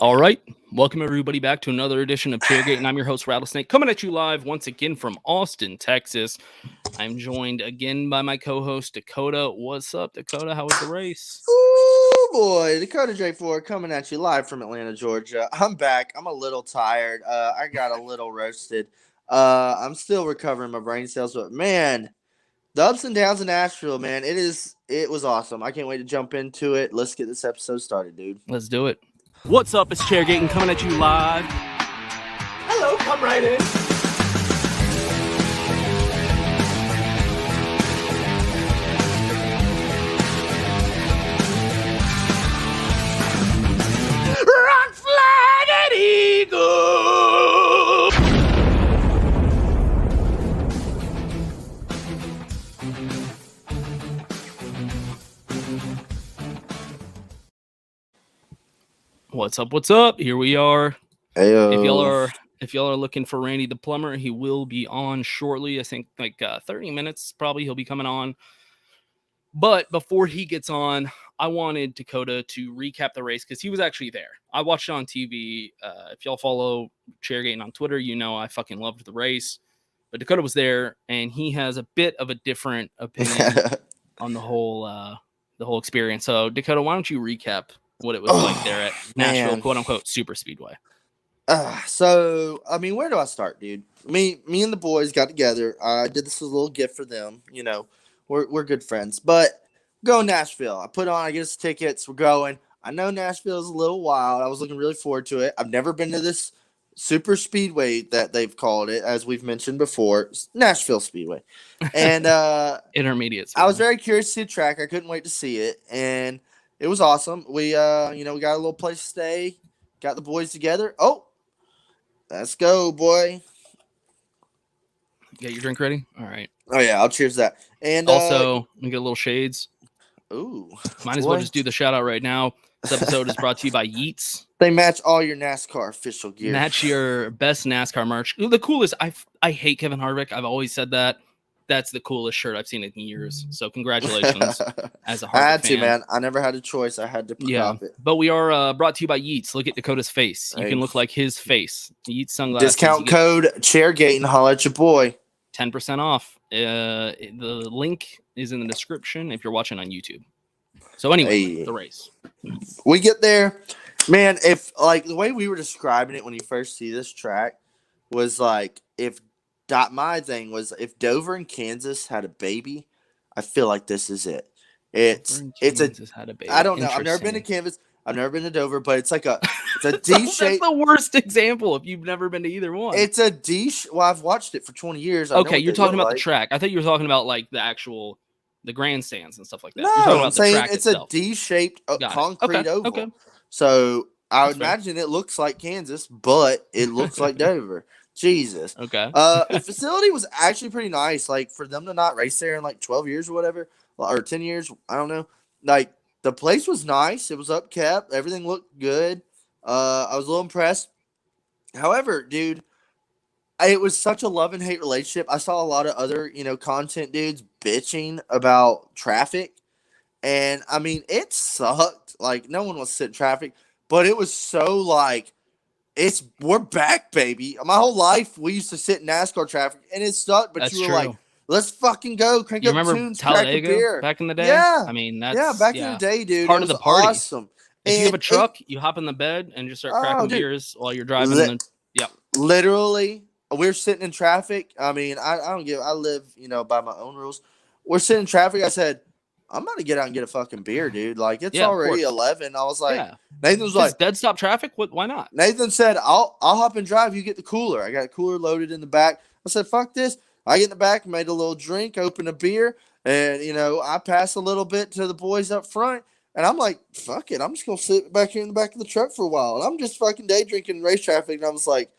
All right. Welcome, everybody, back to another edition of Chairgatin. I'm your host, Rattlesnake, coming at you live once again from Austin, Texas. I'm joined again by my co-host, Dakota. What's up, Dakota? How was the race? Oh boy, Dakota J4 coming at you live from Atlanta, Georgia. I'm back. I'm a little tired. I got a little roasted. I'm still recovering my brain cells, but man, the ups and downs in Nashville, man, it was awesome. I can't wait to jump into it. Let's get this episode started, dude. Let's do it. What's up? It's Chairgatin coming at you live. Hello, come right in. Rock, flag, and eagle. What's up? What's up? Here we are. Heyo. If y'all are looking for Randy the Plumber, he will be on shortly. I think like 30 minutes probably he'll be coming on. But before he gets on, I wanted Dakota to recap the race because he was actually there. I watched it on TV. If y'all follow Chairgatin on Twitter, you know I fucking loved the race. But Dakota was there, and he has a bit of a different opinion on the whole experience. So Dakota, why don't you recap what it was like there at Nashville, quote unquote, super speedway? So I mean, where do I start, dude? Me and the boys got together. I did this as a little gift for them. You know, we're good friends. But go Nashville. I get us tickets. We're going. I know Nashville is a little wild. I was looking really forward to it. I've never been to this super speedway that they've called it, as we've mentioned before, Nashville Speedway. And Intermediate speedway. I was very curious to see the track. I couldn't wait to see it, and it was awesome. We we got a little place to stay. Got the boys together. Oh, let's go, boy. Get your drink ready? All right. Oh, yeah, I'll cheers that. And also, we get a little shades. Ooh. Might as well just do the shout out right now. This episode is brought to you by Yeats. They match all your NASCAR official gear. Match your best NASCAR merch. The coolest, I hate Kevin Harvick. I've always said that. That's the coolest shirt I've seen in years. So congratulations as a Harvick I had to, fan. man. I never had a choice. I had to cop it. But we are brought to you by Yeats. Look at Dakota's face. You can look like his face. Yeats sunglasses. Discount code Chairgatin. Holla at your boy. 10% off. The link is in the description if you're watching on YouTube. So anyway, the race. We get there. Man, if like the way we were describing it when you first see this track was like my thing was if Dover and Kansas had a baby, I feel like this is it. Had a baby. I don't know. I've never been to Kansas. I've never been to Dover, but it's a D shape. That's the worst example if you've never been to either one. It's a D. Well, I've watched it for 20 years. Okay, you're talking about the track. I thought you were talking about like the grandstands and stuff like that. No, you're talking about I'm saying track it's itself. a D-shaped concrete oval. Okay. So I would imagine it looks like Kansas, but it looks like Dover. Jesus. Okay. The facility was actually pretty nice. Like for them to not race there in like 12 years or whatever, or 10 years, I don't know. Like the place was nice. It was upkept. Everything looked good. I was a little impressed. However, dude, it was such a love and hate relationship. I saw a lot of other, content dudes bitching about traffic. And I mean, it sucked. Like no one wants to sit in traffic, but it was so like, we're back, baby. My whole life we used to sit in NASCAR traffic and it sucked, but you were like, let's fucking go. Crank up tunes, crack a beer. Back in the day? Yeah. I mean, that's back in the day, dude. Part of the party. Awesome. If you have a truck, you hop in the bed and just start cracking beers while you're driving. Literally, we're sitting in traffic. I mean, I live, by my own rules. We're sitting in traffic. I said, I'm about to get out and get a fucking beer, dude. Like, it's already 11. I was like, Nathan was like, dead stop traffic? Why not? Nathan said, I'll hop and drive. You get the cooler. I got a cooler loaded in the back. I said, fuck this. I get in the back, made a little drink, opened a beer, and, I pass a little bit to the boys up front. And I'm like, fuck it. I'm just going to sit back here in the back of the truck for a while. And I'm just fucking day drinking in race traffic. And I was like,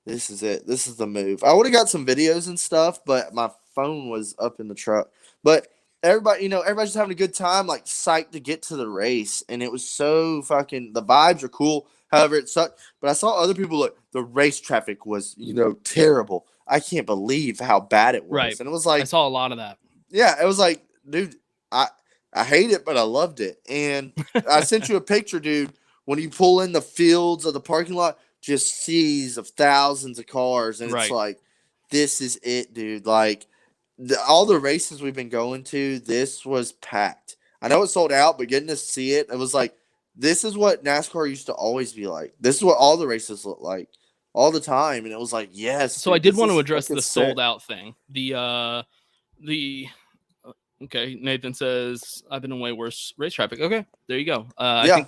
this is it. This is the move. I would have got some videos and stuff, but my phone was up in the truck. But everybody, everybody's just having a good time, like psyched to get to the race. And it was so fucking, the vibes are cool. However, it sucked. But I saw other people like the race traffic was, terrible. I can't believe how bad it was. Right. And it was like, I saw a lot of that. Yeah. It was like, dude, I hate it, but I loved it. And I sent you a picture, dude, when you pull in the fields of the parking lot, just seas of thousands of cars, and it's Right. like, this is it, dude. Like, all the races we've been going to, this was packed. I know it sold out, but getting to see it, it was like, this is what NASCAR used to always be like. This is what all the races look like all the time, and it was like, yes. So dude, I did this want to is address fucking the sick. sold out thing. The okay, Nathan says I've been in way worse race traffic. Okay, there you go. I think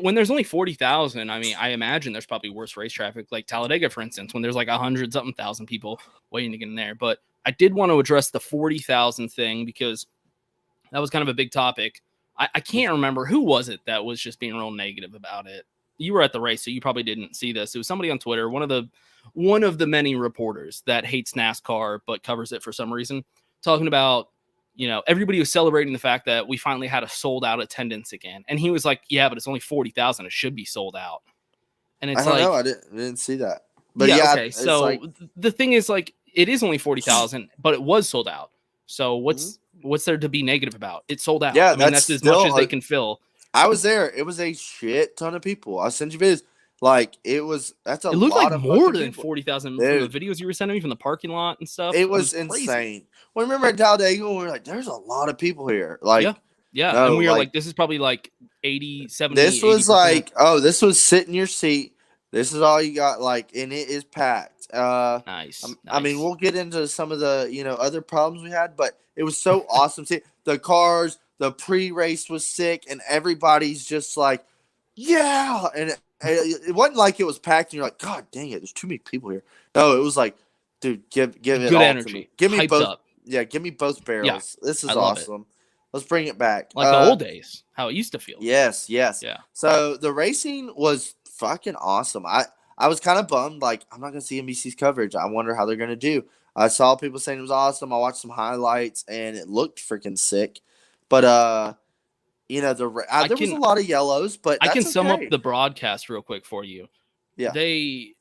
when there's only 40,000, I mean, I imagine there's probably worse race traffic, like Talladega, for instance, when there's like 100-something thousand people waiting to get in there. But I did want to address the 40,000 thing because that was kind of a big topic. I can't remember who was it that was just being real negative about it. You were at the race, so you probably didn't see this. It was somebody on Twitter, one of the many reporters that hates NASCAR but covers it for some reason, talking about, everybody was celebrating the fact that we finally had a sold out attendance again. And he was like, yeah, but it's only 40,000. It should be sold out. And it's I don't like, know. I didn't see that. But okay. it's So like, the thing is, like, it is only 40,000, but it was sold out. So what's there to be negative about? It sold out. Yeah, I mean, that's as much as they can fill. I was there. It was a shit ton of people. I sent you videos. Like, that's a It looked lot like of more fucking than people. 40,000 from the videos you were sending me from the parking lot and stuff. It was crazy. insane. Well, remember at Talladega, we were like, there's a lot of people here. Like, yeah. No, and we were like, this is probably like 80, 70, this was 80%. like, this was sit in your seat. This is all you got. Like, and it is packed. Nice. I mean, we'll get into some of the, other problems we had, but it was so awesome. See, the cars, the pre-race was sick, and everybody's just like, yeah. And it wasn't like it was packed, and you're like, God dang it, there's too many people here. No, it was like, dude, give it good all energy. to me. Give me Hyped both. Up. Yeah, give me both barrels. This is awesome. Let's bring it back. Like the old days, how it used to feel. Yes. Yeah. So the racing was fucking awesome. I was kind of bummed. Like, I'm not going to see NBC's coverage. I wonder how they're going to do. I saw people saying it was awesome. I watched some highlights, and it looked freaking sick. But, there was a lot of yellows, but I that's can sum up okay. the broadcast real quick for you. Yeah. They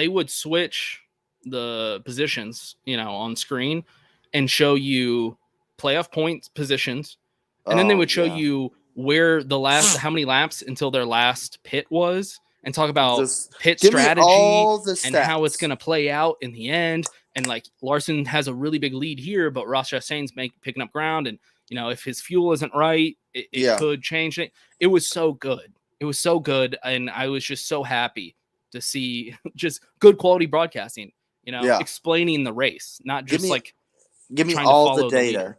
would switch the positions, on screen and show you playoff points positions. And then they would show you where how many laps until their last pit was, and talk about pit strategy and how it's going to play out in the end. And like Larson has a really big lead here, but Ross Chastain's picking up ground. And, if his fuel isn't right, it could change it. It was so good. It was so good. And I was just so happy to see just good quality broadcasting, explaining the race, not just give me all the data.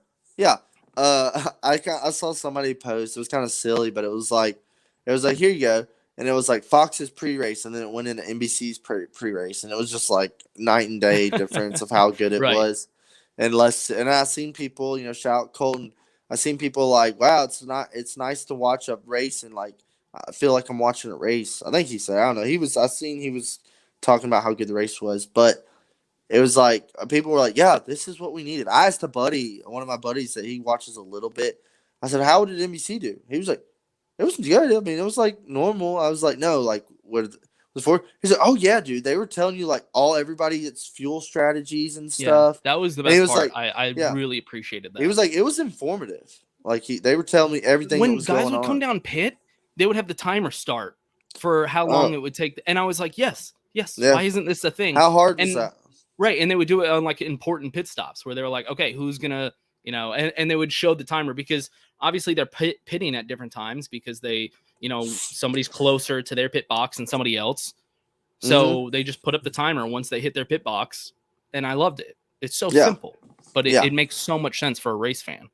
I saw somebody post. It was kind of silly, but it was like, here you go. And it was like Fox's pre-race, and then it went into NBC's pre-race, and it was just like night and day difference of how good it was. And I seen people, shout Colton. I seen people like, wow, it's nice to watch a race, and like I feel like I'm watching a race. I think he said, I don't know. He was talking about how good the race was, but it was like people were like, yeah, this is what we needed. I asked one of my buddies that he watches a little bit. I said, how did NBC do? He was like, it was good. I mean, it was like normal. I was like, no, like what was for? He said, oh yeah, dude. They were telling you like everybody its fuel strategies and stuff. Yeah, that was the best part. Like, I really appreciated that. He was like, it was informative. Like they were telling me everything. When that was going guys would come down pit, they would have the timer start for how long it would take, and I was like, yes. Yeah. Why isn't this a thing? How hard was that? Right, and they would do it on like important pit stops where they were like, okay, who's gonna, and they would show the timer, because obviously they're pitting at different times because they, somebody's closer to their pit box than somebody else. So they just put up the timer once they hit their pit box, and I loved it. It's so simple, but it makes so much sense for a race fan.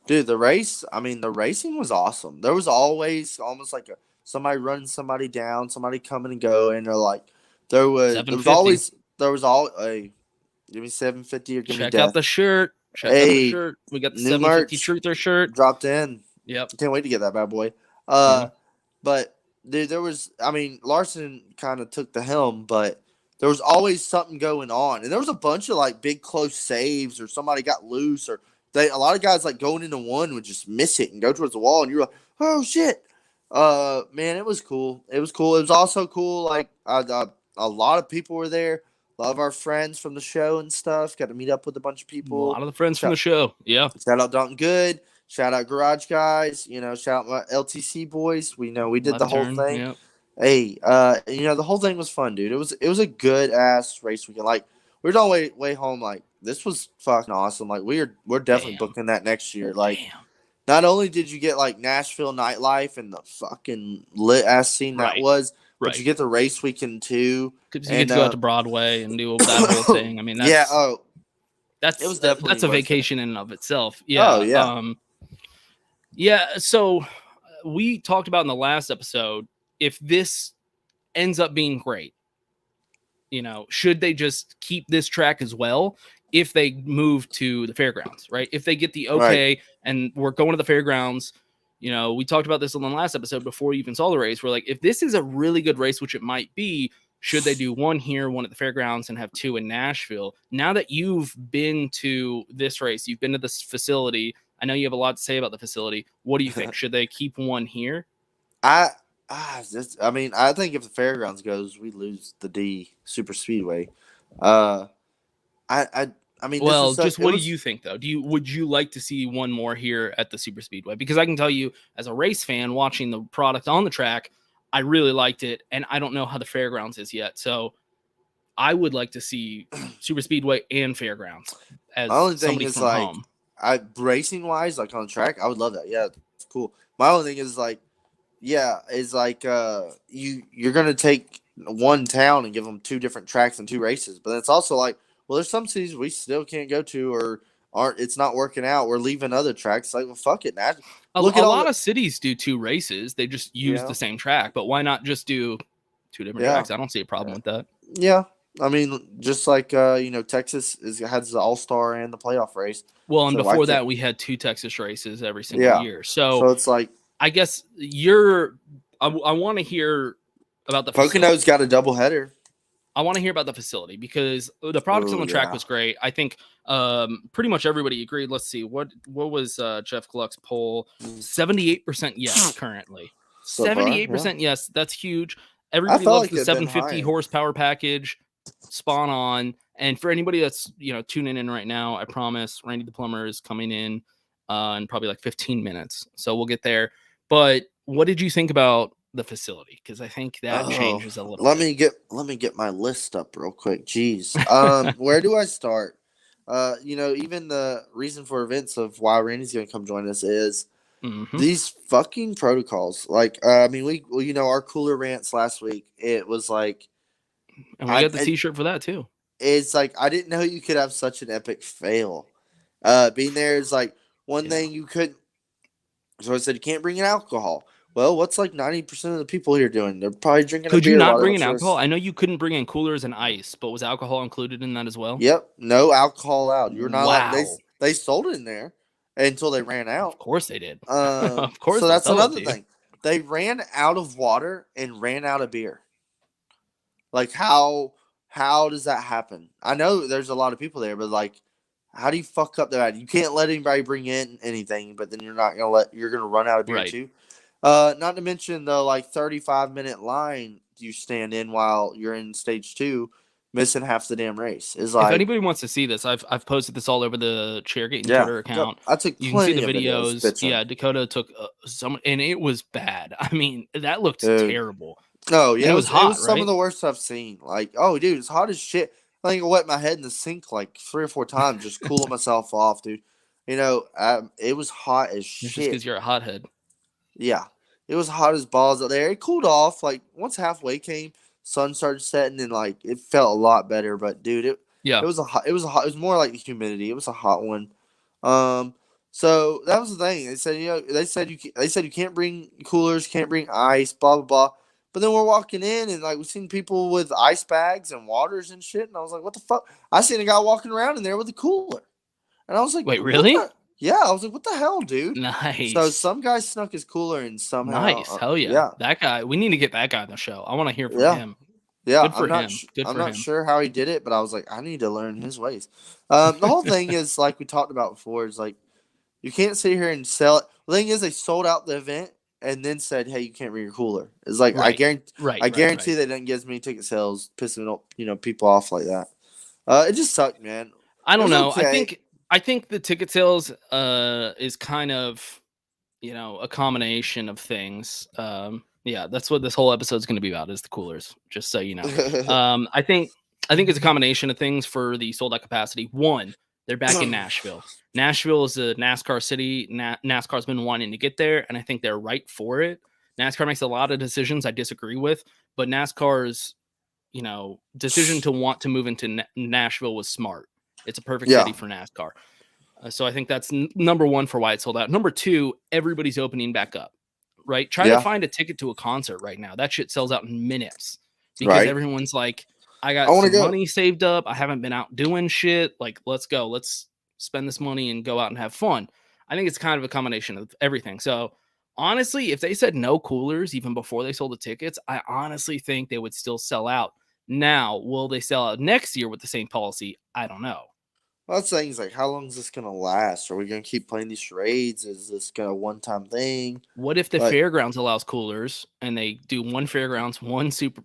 Dude, the racing was awesome. There was always almost like somebody running somebody down, somebody coming and going, or like there was always give me 750 or give me death. Check out the shirt. We got the 750 Truther shirt dropped in. Yep. Can't wait to get that bad boy. But dude, Larson kind of took the helm, but there was always something going on, and there was a bunch of like big close saves, or somebody got loose, or a lot of guys like going into one would just miss it and go towards the wall, and you're like, oh shit. Man, it was cool. It was cool. It was also cool. Like a lot of people were there. A lot of our friends from the show and stuff. Got to meet up with a bunch of people. A lot of the friends from the show. Yeah. Shout out Dalton Good. Shout out Garage Guys. Shout out my LTC boys. We did the Left whole turn, thing. yep. Hey, the whole thing was fun, dude. It was a good ass race weekend. Like we were on way home. Like this was fucking awesome. Like we're definitely Damn. booking that next year. Like Damn. not only did you get like Nashville nightlife and the fucking lit ass scene that Right. was, but Right. you get the race weekend too. Because you get to go out to Broadway and do that whole thing. I mean, that's yeah. Oh, that's it was definitely that's a worth it. vacation in and of itself. Yeah. Oh, yeah. Yeah. So we talked about in the last episode, if this ends up being great, should they just keep this track as well if they move to the fairgrounds, right? If they get the okay Right. and we're going to the fairgrounds, we talked about this on the last episode before you even saw the race. We're like, if this is a really good race, which it might be, should they do one here, one at the fairgrounds, and have two in Nashville? Now that you've been to this race, you've been to this facility, I know you have a lot to say about the facility. What do you think? Should they keep one here? I think if the fairgrounds goes, we lose the D Super Speedway. Well, just what do you think though? Would you like to see one more here at the Super Speedway? Because I can tell you, as a race fan watching the product on the track, I really liked it, and I don't know how the fairgrounds is yet. So I would like to see Super Speedway and fairgrounds as my only thing somebody is from like, home. racing wise, like on the track, I would love that. Yeah, it's cool. My only thing is like, you're gonna take one town and give them two different tracks and two races, but it's also like, well, there's some cities we still can't go to or aren't. It's not working out. We're leaving other tracks. Like, well, fuck it. Now, A lot of cities do two races. They just use the same track, but why not just do two different tracks? I don't see a problem with that. Yeah. I mean, just like Texas has the All-Star and the playoff race. Well, and before that, we had two Texas races every single year. So it's like, I guess I want to hear about the Pocono's got a doubleheader. I want to hear about the facility because the product on the track was great. I think pretty much everybody agreed. Let's see, what was Jeff Gluck's poll? 78% yes currently. 78% yes. That's huge. Everybody loves the 750 horsepower package. Spawn on. And for anybody that's tuning in right now, I promise Randy the Plumber is coming in probably like 15 minutes. So we'll get there. But what did you think about the facility? Because I think that changes a little. Let me get my list up real quick. Jeez. Where do I start? Even the reason for events of why Randy's gonna come join us is these fucking protocols. Like, our cooler rants last week. It was like, and we got the T-shirt for that too. It's like, I didn't know you could have such an epic fail. Being there is like one thing you couldn't. So I said, you can't bring in alcohol. Well, what's like 90% of the people here doing? They're probably drinking. Could you not bring in alcohol? I know you couldn't bring in coolers and ice, but was alcohol included in that as well? Yep, no alcohol allowed. You're not allowed. They sold it in there until they ran out. Of course they did. Of course. So that's another thing. They ran out of water and ran out of beer. Like, how does that happen? I know there's a lot of people there, but like, how do you fuck up that? You can't let anybody bring in anything, but then you're gonna run out of beer too. Not to mention the 35-minute line you stand in while you're in stage 2, missing half the damn race. Is like, if anybody wants to see this, I've posted this all over the Chairgatin Twitter account. I took you can see the videos. Yeah, Dakota took some, and it was bad. I mean, that looked terrible. Oh yeah, it was hot. It was some of the worst I've seen. Like, oh dude, it's hot as shit. I think I wet my head in the sink like 3 or 4 times, just cooling myself off, dude. It was hot as shit. Just because you're a hothead. Yeah, it was hot as balls out there. It cooled off. Like, once halfway came, sun started setting, and like it felt a lot better. But dude, it was more like the humidity. It was a hot one. So that was the thing. They said you can't bring coolers, can't bring ice, blah blah blah. But then we're walking in, and like we've seen people with ice bags and waters and shit, and I was like, what the fuck? I seen a guy walking around in there with a cooler, and I was like, wait, really? Yeah, I was like, what the hell, dude? Nice. So some guy snuck his cooler and somehow. Nice. Hell yeah. Yeah. That guy, we need to get that guy on the show. I want to hear from him. Yeah. Good for him. I'm not sure how he did it, but I was like, I need to learn his ways. The whole thing is, like we talked about before, is like, you can't sit here and sell it. The thing is, they sold out the event and then said, hey, you can't bring your cooler. It's like, I guarantee they didn't get as many ticket sales, pissing people off like that. It just sucked, man. I don't know. Okay. I think the ticket sales is kind of, a combination of things. Yeah, that's what this whole episode is going to be about, is the coolers, just so you know. I think it's a combination of things for the sold out capacity. One, they're back in Nashville. Nashville is a NASCAR city. NASCAR's been wanting to get there, and I think they're right for it. NASCAR makes a lot of decisions I disagree with, but NASCAR's, decision to want to move into Nashville was smart. It's a perfect city for NASCAR. So I think that's number one for why it's sold out. Number two, everybody's opening back up, right? Try to find a ticket to a concert right now. That shit sells out in minutes because everyone's like, I got some money saved up. I haven't been out doing shit. Like, let's go. Let's spend this money and go out and have fun. I think it's kind of a combination of everything. So honestly, if they said no coolers even before they sold the tickets, I honestly think they would still sell out. Now, will they sell out next year with the same policy? I don't know. Well, that's things like, how long is this going to last? Are we going to keep playing these charades? Is this going to one-time thing? What if the fairgrounds allows coolers and they do one fairgrounds, one super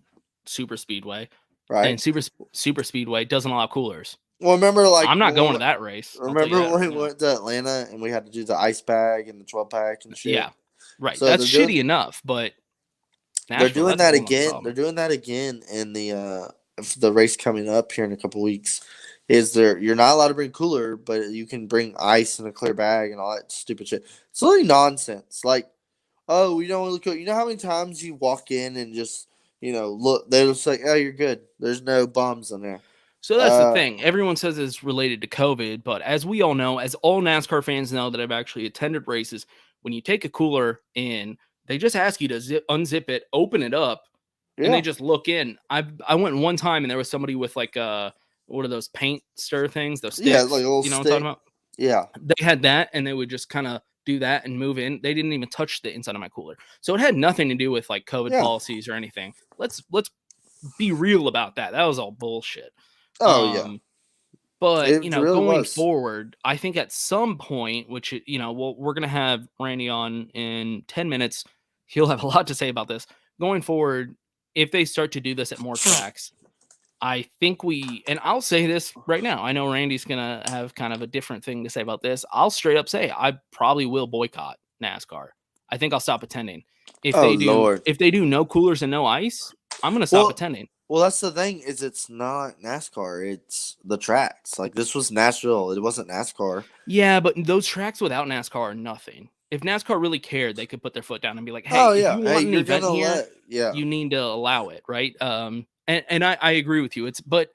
speedway, right? And super speedway doesn't allow coolers. Well, remember, I'm not going to that race. Remember when we went to Atlanta and we had to do the ice bag and the 12-pack and shit? Yeah, right. So that's shitty enough, but they're doing that again. They're doing that again in the race coming up here in a couple weeks. You're not allowed to bring cooler, but you can bring ice in a clear bag and all that stupid shit. It's really nonsense. Like, oh, we don't look good. You know how many times you walk in and just, look, they're just like, oh, you're good. There's no bums in there. So that's the thing. Everyone says it's related to COVID, but as we all know, as all NASCAR fans know that have actually attended races, when you take a cooler in, they just ask you to unzip it, open it up, and they just look in. I went one time and there was somebody with like what are those paint stir things? Those sticks, like a little you know what I'm talking about? Yeah. They had that, and they would just kind of do that and move in. They didn't even touch the inside of my cooler. So it had nothing to do with like COVID policies or anything. Let's be real about that. That was all bullshit. Oh, yeah. But, really going forward, I think at some point, which, we're going to have Randy on in 10 minutes. He'll have a lot to say about this. Going forward, if they start to do this at more tracks, I think and I'll say this right now. I know Randy's going to have kind of a different thing to say about this. I'll straight up say I probably will boycott NASCAR. I think I'll stop attending. If they do no coolers and no ice, I'm going to stop attending. Well, that's the thing, is it's not NASCAR. It's the tracks. Like, this was Nashville. It wasn't NASCAR. Yeah, but those tracks without NASCAR are nothing. If NASCAR really cared, they could put their foot down and be like, hey, if you want an event here, you need to allow it, right? And I agree with you. But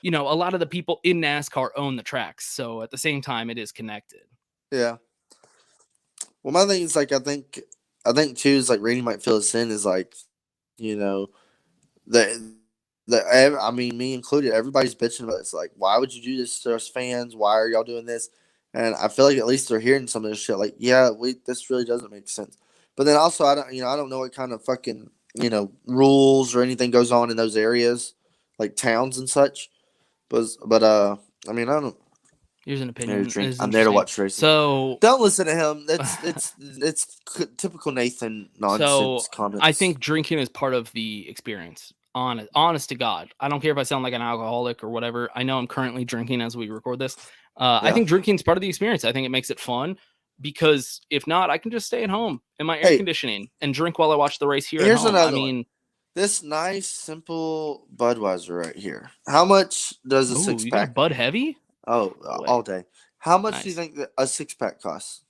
a lot of the people in NASCAR own the tracks. So at the same time, it is connected. Yeah. Well, my thing is, like, I think too, is like Randy might feel his sin is like, me included, everybody's bitching about it. It's like, why would you do this to us fans? Why are y'all doing this? And I feel like at least they're hearing some of this shit. Like, this really doesn't make sense. But then also, I don't know what kind of fucking, rules or anything goes on in those areas, like towns and such. But I don't. Here's an opinion. I'm there to watch racing. So don't listen to him. It's typical Nathan nonsense comments. I think drinking is part of the experience. Honest to God, I don't care if I sound like an alcoholic or whatever. I know I'm currently drinking as we record this. I think drinking is part of the experience. I think it makes it fun, because if not, I can just stay at home in my air conditioning and drink while I watch the race here. Here's another one. This nice, simple Budweiser right here. How much does a 6-pack? Bud Heavy? Oh, all day. How much do you think that a 6-pack costs?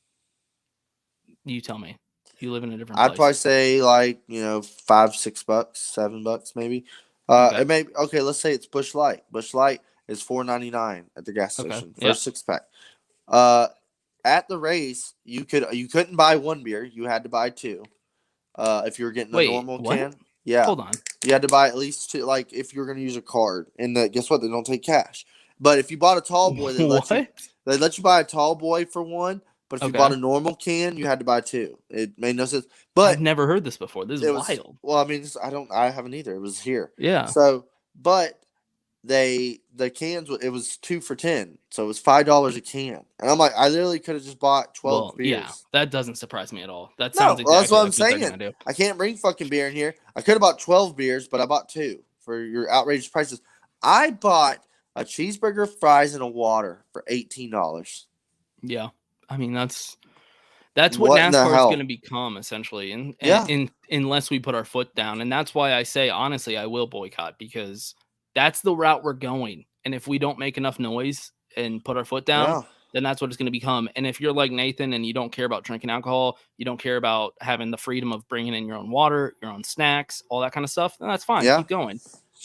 You tell me. You live in a different I'd place. probably say like, $5, $6, $7 maybe. Let's say it's Busch Light. Busch Light is $4.99 at the gas station for a 6-pack. At the race, you couldn't buy one beer. You had to buy two. If you were getting a normal can. Yeah. Hold on. You had to buy at least two, like if you were going to use a card. And guess what? They don't take cash. But if you bought a tall boy, they let you buy a tall boy for one. But if you bought a normal can, you had to buy two. It made no sense. But I've never heard this before. This is wild. Well, I haven't either. It was here. Yeah. So, but the cans, it was 2 for $10, so it was $5 a can. And I'm like, I literally could have just bought 12 beers. Yeah, that doesn't surprise me at all. That sounds exactly that's what I'm like what they're gonna do. I can't bring fucking beer in here. I could have bought 12 beers, but I bought 2 for your outrageous prices. I bought a cheeseburger, fries, and a water for $18. Yeah. I mean, that's what What in the NASCAR is going to hell? become essentially, and Yeah. unless we put our foot down, and that's why I say honestly, I will boycott because that's the route we're going. And if we don't make enough noise and put our foot down, Yeah. then that's what it's going to become. And if you're like Nathan and you don't care about drinking alcohol, you don't care about having the freedom of bringing in your own water, your own snacks, all that kind of stuff, then that's fine. Yeah. Keep going.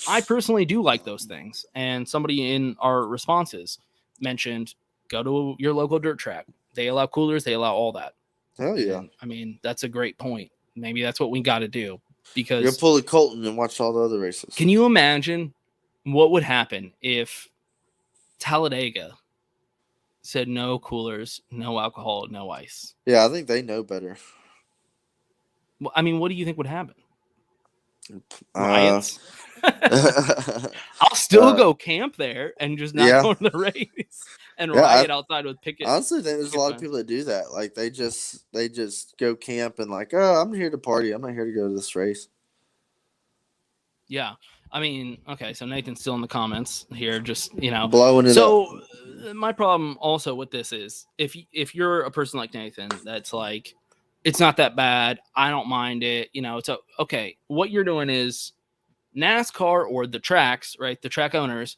I personally do like those things. And somebody in our responses mentioned go to your local dirt track. They allow coolers, they allow all that. Hell yeah. And, I mean, that's a great point. Maybe that's what we got to do You're because gonna pull a Colton and watch all the other races. can you imagine what would happen if Talladega said no coolers, no alcohol, no ice? Yeah, I think they know better. Well, I mean, what do you think would happen? Uh, Riots? I'll still go camp there and just not go to the race and riot outside with picket. Honestly, there's a lot of people that do that. Like they just go camp and like, oh, I'm here to party. I'm not here to go to this race. Yeah. I mean, okay, so Nathan's still in the comments here, just, blowing it up. So my problem also with this is if you're a person like Nathan that's like, it's not that bad, I don't mind it, it's okay. What you're doing is NASCAR or the tracks, right? The track owners.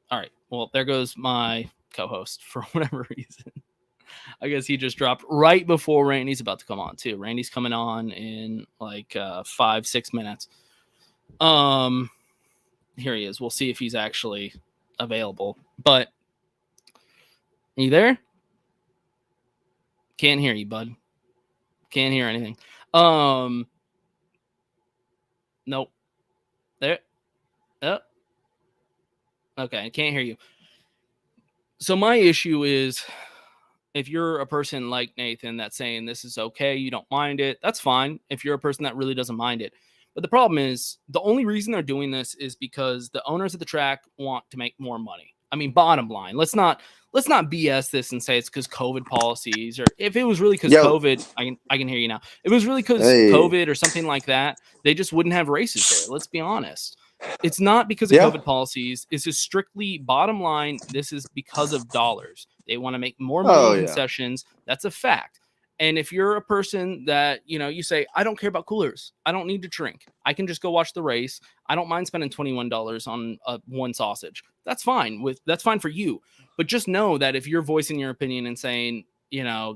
All right. Well, there goes my co-host for whatever reason. I guess he just dropped right before Randy's about to come on too. Randy's coming on in like 5-6 minutes. Here he is. We'll see if he's actually available. But are you there? Can't hear you, bud. Can't hear anything. Nope. There. Oh. Okay, I can't hear you. So my issue is if you're a person like Nathan that's saying this is okay, you don't mind it, that's fine if you're a person that really doesn't mind it. But the problem is the only reason they're doing this is because the owners of the track want to make more money. I mean, bottom line, let's not BS this and say it's because COVID policies, or if it was really because COVID, I can hear you now. If it was really because COVID or something like that, they just wouldn't have races there. Let's be honest. It's not because of COVID policies. It's just strictly bottom line. This is because of dollars. They want to make more money in concessions. That's a fact. And if you're a person that, you say, I don't care about coolers. I don't need to drink. I can just go watch the race. I don't mind spending $21 on one sausage. That's fine. That's fine for you. But just know that if you're voicing your opinion and saying,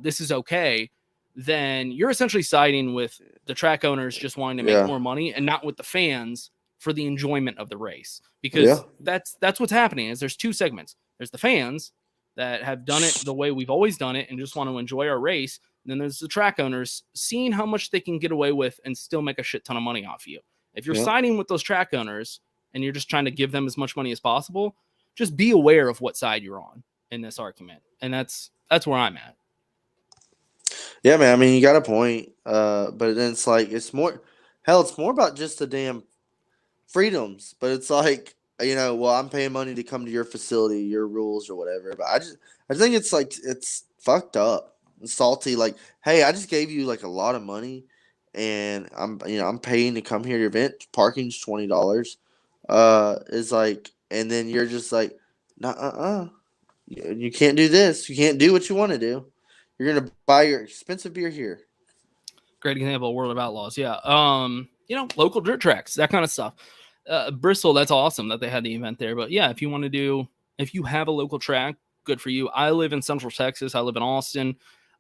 this is okay, then you're essentially siding with the track owners just wanting to make more money and not with the fans for the enjoyment of the race. Because that's what's happening is there's two segments. There's the fans that have done it the way we've always done it and just want to enjoy our race. And then there's the track owners seeing how much they can get away with and still make a shit ton of money off you. If you're siding with those track owners and you're just trying to give them as much money as possible, just be aware of what side you're on in this argument. And that's where I'm at. Yeah, man. I mean, you got a point. But then it's like, it's more about just the damn freedoms. But it's like, I'm paying money to come to your facility, your rules or whatever. But I think it's like, it's fucked up and salty. Like, hey, I just gave you like a lot of money and I'm paying to come here to your event. Parking's $20. Is like, and then you're just like, nah, you can't do this. You can't do what you want to do. You're going to buy your expensive beer here. Great example of World of Outlaws. Yeah. Local dirt tracks, that kind of stuff. Bristol, that's awesome that they had the event there. But yeah, if you have a local track, good for you. I live in Central Texas. I live in Austin.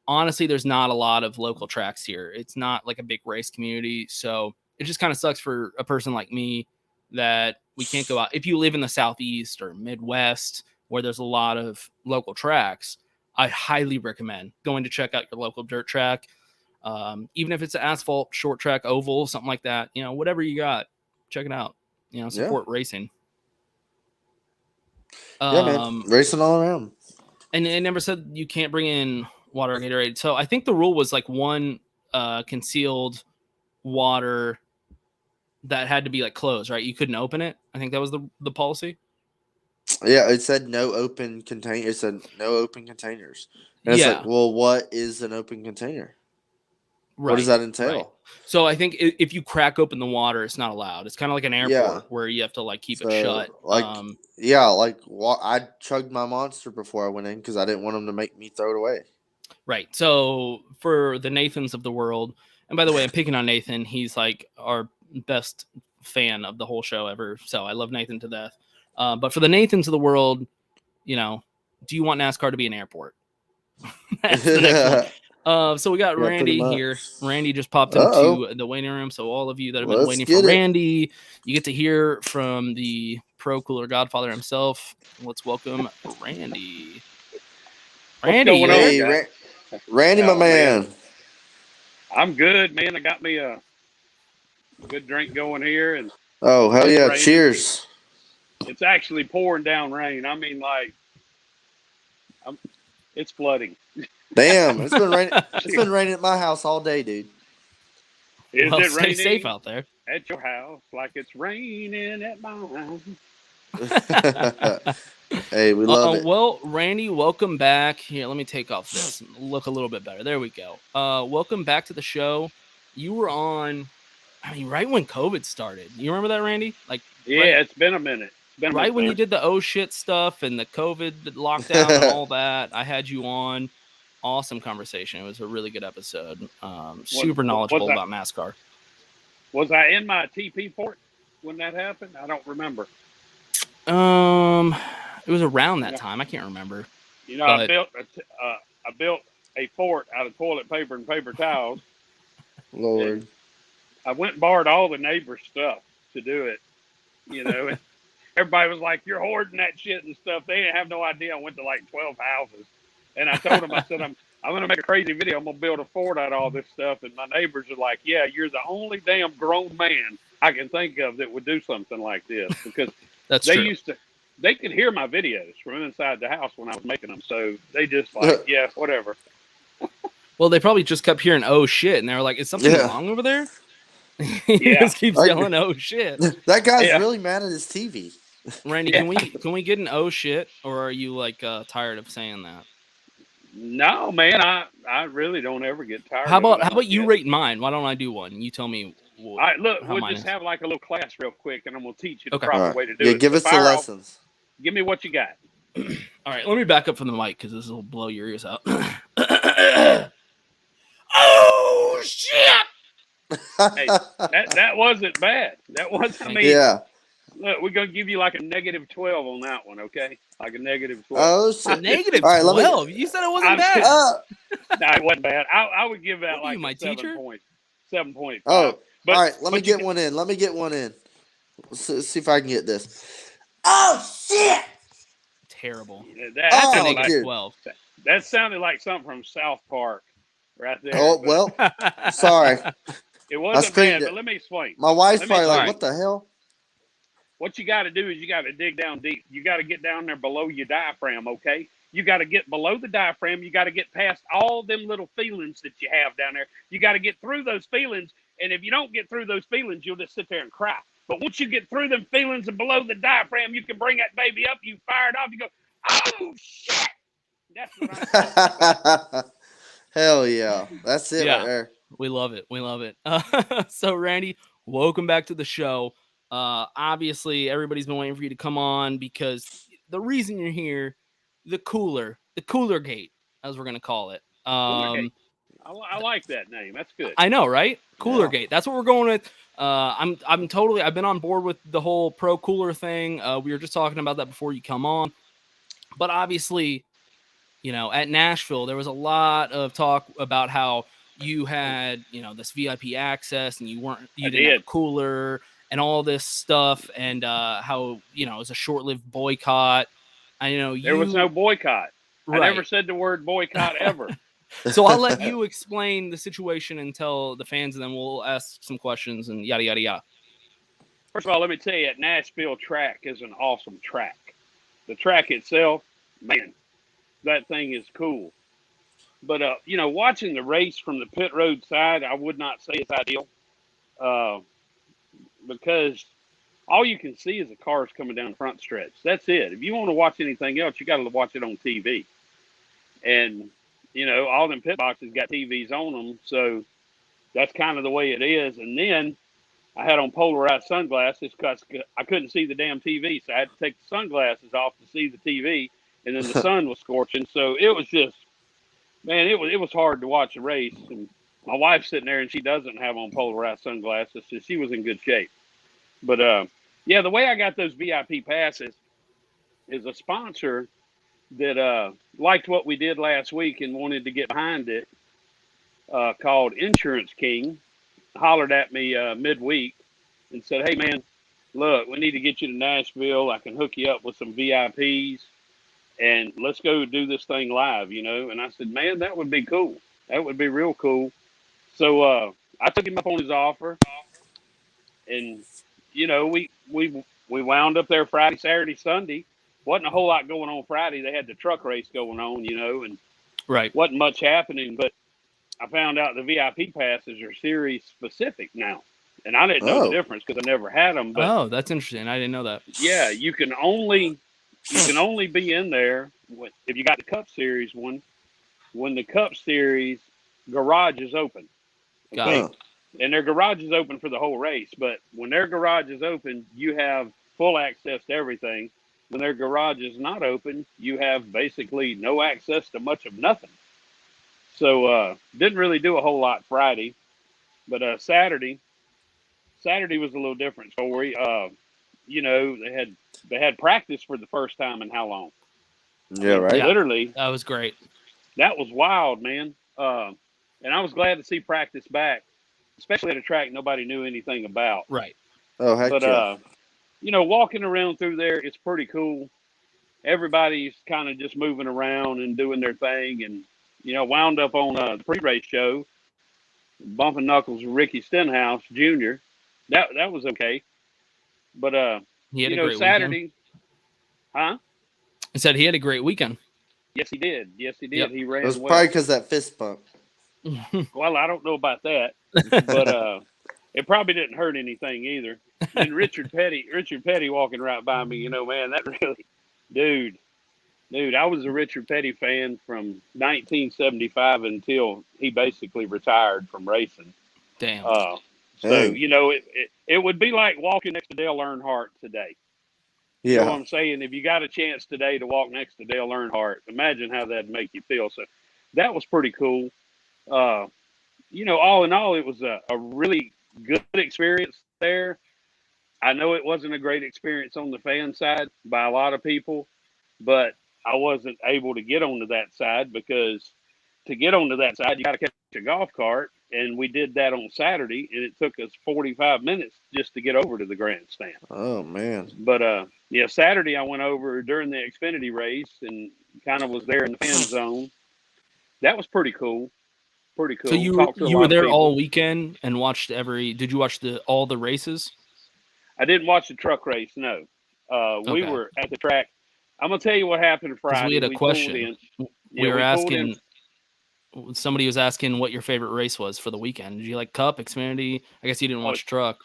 Honestly, there's not a lot of local tracks here. It's not like a big race community. So it just kind of sucks for a person like me that we can't go out. If you live in the Southeast or Midwest where there's a lot of local tracks, I highly recommend going to check out your local dirt track. Even if it's an asphalt, short track, oval, something like that, whatever you got, check it out. Support racing. Yeah, man. Racing all around. And it never said you can't bring in water or Gatorade. So I think the rule was like one concealed water that had to be like closed, right? You couldn't open it. I think that was the policy. Yeah, it said no open container. It said no open containers. And it's like, well, what is an open container? What does that Right. entail? So I think if you crack open the water, it's not allowed. It's kind of like an airport Yeah. where you have to like keep it So, shut. like, I chugged my Monster before I went in because I didn't want them to make me throw it away. Right. So for the Nathans of the world, and by the way, I'm picking on Nathan. He's like our best fan of the whole show ever. So I love Nathan to death. But for the Nathans of the world, you know, do you want NASCAR to be an airport? That's the next one. So we got Yeah, pretty Randy much. here. Randy just popped Uh-oh. into the waiting room. So all of you that have been Let's waiting get for it. Randy, you get to hear from the pro cooler godfather himself. Let's welcome Randy. Randy, going you on, there? Hey, guys? Randy, my Oh, man. man. I'm good, man. I got me a good drink going here, and Oh, hell it's yeah. raining. Cheers. It's actually pouring down rain. I mean, like, it's flooding. Damn, it's been raining. It's been raining at my house all day, dude. Is Well, it stay raining safe out there. at your house like it's raining at mine? Hey, we love it. Well, Randy, welcome back. Here, let me take off this. Look a little bit better. There we go. Welcome back to the show. You were on, I mean, right when COVID started. You remember that, Randy? Like, Yeah, right, it's been a minute. It's been a right minute. when you did the oh shit stuff and the COVID lockdown and all that. I had you on. Awesome conversation. It was a really good episode. Super knowledgeable about NASCAR. Was I in my TP port when that happened? I don't remember. It was around that time. I can't remember. You know, But- I built a fort out of toilet paper and paper towels. Lord. I went and borrowed all the neighbors' stuff to do it. You know, and everybody was like, "You're hoarding that shit and stuff." They didn't have no idea. I went to like 12 houses, and I told them, I said, "I'm going to make a crazy video. I'm going to build a fort out of all this stuff." And my neighbors are like, "Yeah, you're the only damn grown man I can think of that would do something like this," because That's they true. used to. They could hear my videos from inside the house when I was making them, so they just like, yeah, whatever. Well, they probably just kept hearing "oh shit," and they were like, "Is something wrong over there?" He just keeps yelling "oh shit." That guy's really mad at his TV. Randy, can we get an "oh shit," or are you like tired of saying that? No, man, I really don't ever get tired. How about you rate mine? Why don't I do one? You tell me. All right, look, we'll just have like a little class real quick, and I'm gonna teach you the proper way to do it. Yeah, give us the lessons. Give me what you got. All right, let me back up from the mic because this will blow your ears out. Oh shit! Hey, that wasn't bad. That wasn't. I mean, yeah. Look, we're gonna give you like a -12 on that one, okay? Like a -12. Oh shit! -12. You said it wasn't bad. No, it wasn't bad. I would give that like my teacher? 7.5. Oh, all right. Let me get one in. Let me get one in. Let's see if I can get this. Oh shit! Terrible. That's a -12. That sounded like something from South Park, right there. Oh well, sorry. It wasn't bad, but let me explain. My wife's probably like, "What the hell?" What you got to do is you got to dig down deep. You got to get down there below your diaphragm, okay? You got to get below the diaphragm. You got to get past all them little feelings that you have down there. You got to get through those feelings. And if you don't get through those feelings, you'll just sit there and cry. But once you get through them feelings and below the diaphragm, you can bring that baby up. You fire it off. You go, oh, shit. That's what I'm talking about. Hell yeah. That's it right there. We love it. We love it. So, Randy, welcome back to the show. Obviously, everybody's been waiting for you to come on because the reason you're here, the CoolerGate, as we're going to call it. I like that name. That's good. I know, right? CoolerGate. Yeah. That's what we're going with. I've been on board with the whole pro cooler thing. We were just talking about that before you come on. But obviously, you know, at Nashville, there was a lot of talk about how you had, you know, this VIP access and you didn't have a cooler and all this stuff, and how, you know, it was a short-lived boycott. I know there was no boycott. Right. I never said the word boycott ever. So I'll let you explain the situation and tell the fans, and then we'll ask some questions and yada, yada, yada. First of all, let me tell you, at Nashville track is an awesome track. The track itself, man, that thing is cool. But, you know, watching the race from the pit road side, I would not say it's ideal. Because all you can see is the cars coming down the front stretch. That's it. If you want to watch anything else, you got to watch it on TV. And, you know, all them pit boxes got TVs on them. So that's kind of the way it is. And then I had on polarized sunglasses because I couldn't see the damn TV, so I had to take the sunglasses off to see the TV. And then the sun was scorching, so it was just, man, it was hard to watch a race. And my wife's sitting there, and she doesn't have on polarized sunglasses, so she was in good shape. But yeah, the way I got those VIP passes is a sponsor that liked what we did last week and wanted to get behind it, called Insurance King, hollered at me midweek and said, "Hey man, look, we need to get you to Nashville. I can hook you up with some VIPs, and let's go do this thing live, you know." And I said, "Man, that would be cool. That would be real cool." So I took him up on his offer, and you know, we wound up there Friday, Saturday, Sunday. Wasn't a whole lot going on Friday. They had the truck race going on, you know, and Right. wasn't much happening. But I found out the VIP passes are series specific now, and I didn't know the Oh. difference because I never had them. But Oh, that's interesting. I didn't know that. yeah, you can only be in there if you got the Cup Series one when the Cup Series garage is open. Got Okay, it. and their garage is open for the whole race. But when their garage is open, you have full access to everything. When their garage is not open, you have basically no access to much of nothing. So didn't really do a whole lot Friday, but Saturday was a little different story. You know, they had practice for the first time in how long? I Yeah, mean, right. Yeah. literally, That was great. that was wild, man. And I was glad to see practice back, especially at a track nobody knew anything about. Right. Oh, heck But yeah. you know, walking around through there, it's pretty cool. Everybody's kind of just moving around and doing their thing, and you know, wound up on the pre-race show, bumping knuckles with Ricky Stenhouse Jr. That was okay. But He had you a know, great weekend. Saturday, huh? I said he had a great weekend. Yes, he did. Yes, he did. Yep. He It ran was well. probably because that fist bump. Well, I don't know about that, but it probably didn't hurt anything either. And Richard Petty walking right by me, you know, man, that really, dude, I was a Richard Petty fan from 1975 until he basically retired from racing. Damn. So Dang. you know, it would be like walking next to Dale Earnhardt today. You know what Yeah. I'm saying? If you got a chance today to walk next to Dale Earnhardt, imagine how that'd make you feel. So that was pretty cool. Uh, you know, all in all, it was a really good experience there. I know it wasn't a great experience on the fan side by a lot of people, but I wasn't able to get onto that side because to get onto that side, you got to catch a golf cart. And we did that on Saturday, and it took us 45 minutes just to get over to the grandstand. Oh, man. But yeah, Saturday I went over during the Xfinity race and kind of was there in the fan zone. That was pretty cool. Pretty cool. So you Talked to a you lot were of there people. all weekend and watched Did you watch all the races? I didn't watch the truck race. No, we Okay. were at the track. I'm gonna tell you what happened Because Friday. we had a pulled question. in. We Yeah, were we pulled in. asking. Somebody was asking what your favorite race was for the weekend. Did you like Cup, Xfinity? I guess you didn't watch truck.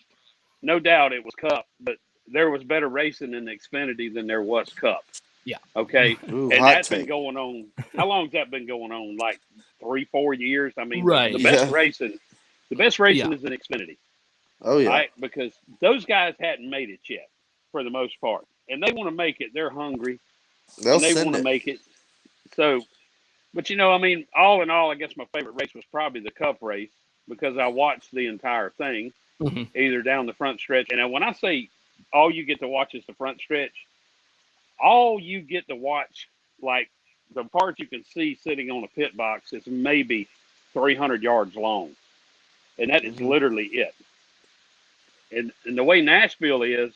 No doubt it was Cup, but there was better racing in Xfinity than there was Cup. Yeah. Okay. Ooh, And hot that's been take. going on. How long has that been going on? Like 3-4 years. I mean, Right. the best Yeah. racing is in Xfinity. Oh, yeah. Right? Because those guys hadn't made it yet, for the most part, and they want to make it. They're hungry, They'll and they send want to it. make it. So, but you know, I mean, all in all, I guess my favorite race was probably the Cup race because I watched the entire thing, Mhm. either down the front stretch. And when I say all you get to watch is the front stretch, all you get to watch, like the part you can see sitting on a pit box, is maybe 300 yards long, and that is Mhm. literally it. And the way Nashville is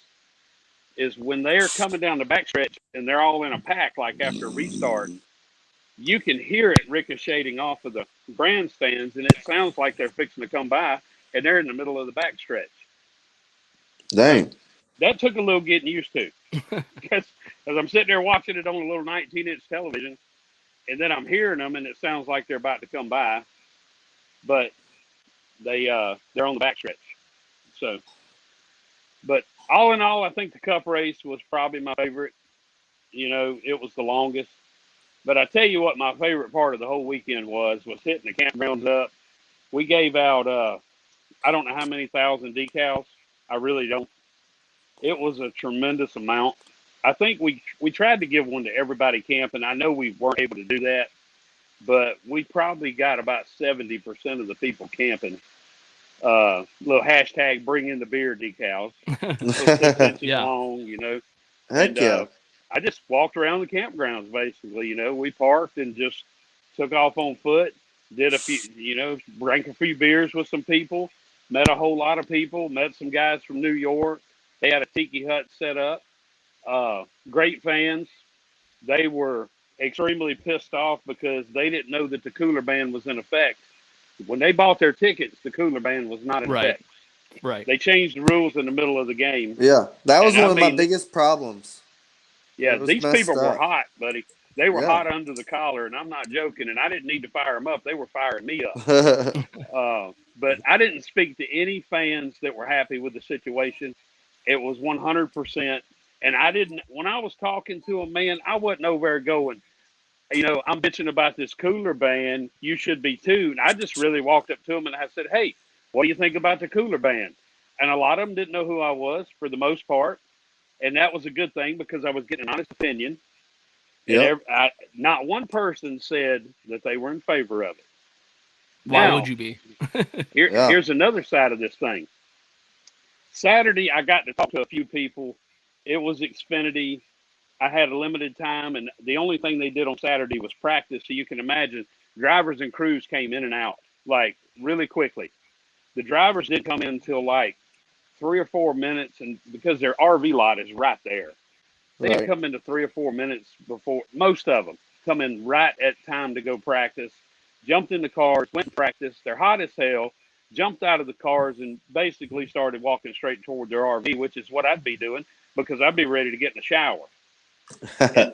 when they're coming down the backstretch and they're all in a pack, like after a restart, you can hear it ricocheting off of the grandstands, and it sounds like they're fixing to come by, and they're in the middle of the backstretch. Dang. That took a little getting used to, because as I'm sitting there watching it on a little 19-inch television, and then I'm hearing them, and it sounds like they're about to come by, but they're on the backstretch. So, but all in all, I think the Cup race was probably my favorite. You know, it was the longest. But I tell you what, my favorite part of the whole weekend was hitting the campgrounds up We gave out I don't know how many thousand decals. I really don't. It was a tremendous amount. I think we tried to give one to everybody camping. I know we weren't able to do that, but we probably got about 70% of the people camping. Little hashtag bring in the beer decals, little 6 inches Yeah. long, Heck and yeah. I just walked around the campgrounds basically. We parked and just took off on foot, did a few, drank a few beers with some people, met a whole lot of people, met some guys from New York. They had a tiki hut set up. Great fans. They were extremely pissed off because they didn't know that the cooler ban was in effect. When they bought their tickets, the cooler ban was not in Right. effect. Right. They changed the rules in the middle of the game. Yeah, that was And I one of my mean, biggest problems. yeah, It was these messed people were up. hot, buddy. They were Yeah. hot under the collar, and I'm not joking. And I didn't need to fire them up; they were firing me up. But I didn't speak to any fans that were happy with the situation. It was 100%. And I didn't. When I was talking to them, man, I wasn't over there going, I'm bitching about this cooler ban. You should be too. And I just really walked up to them and I said, hey, what do you think about the cooler ban? And a lot of them didn't know who I was for the most part. And that was a good thing because I was getting an honest opinion. And Yep. not one person said that they were in favor of it. Why Now, would you be? Yeah. here's another side of this thing. Saturday, I got to talk to a few people. It was Xfinity. I had a limited time, and the only thing they did on Saturday was practice. So you can imagine drivers and crews came in and out like really quickly. The drivers didn't come in until like 3 or 4 minutes, and because their RV lot is right there, they didn't Right. come into 3 or 4 minutes before. Most of them come in right at time to go practice. Jumped in the cars, went to practice. They're hot as hell. Jumped out of the cars and basically started walking straight toward their RV, which is what I'd be doing because I'd be ready to get in the shower. And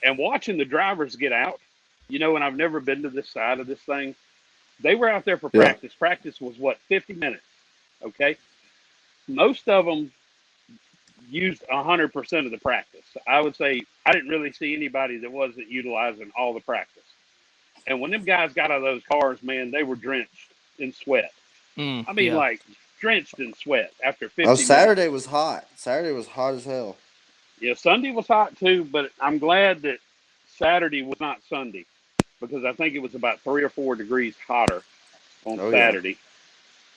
and watching the drivers get out, and I've never been to this side of this thing. They were out there for Yeah. practice. Practice was what, 50 minutes. Okay. Most of them used 100% of the practice. I would say I didn't really see anybody that wasn't utilizing all the practice. And when them guys got out of those cars, man, they were drenched in sweat. I mean, Yeah. like drenched in sweat after Oh, 50 minutes. Saturday was hot. Saturday was hot as hell. Yeah, Sunday was hot too, but I'm glad that Saturday was not Sunday because I think it was about 3 or 4 degrees hotter on Oh yeah. Saturday.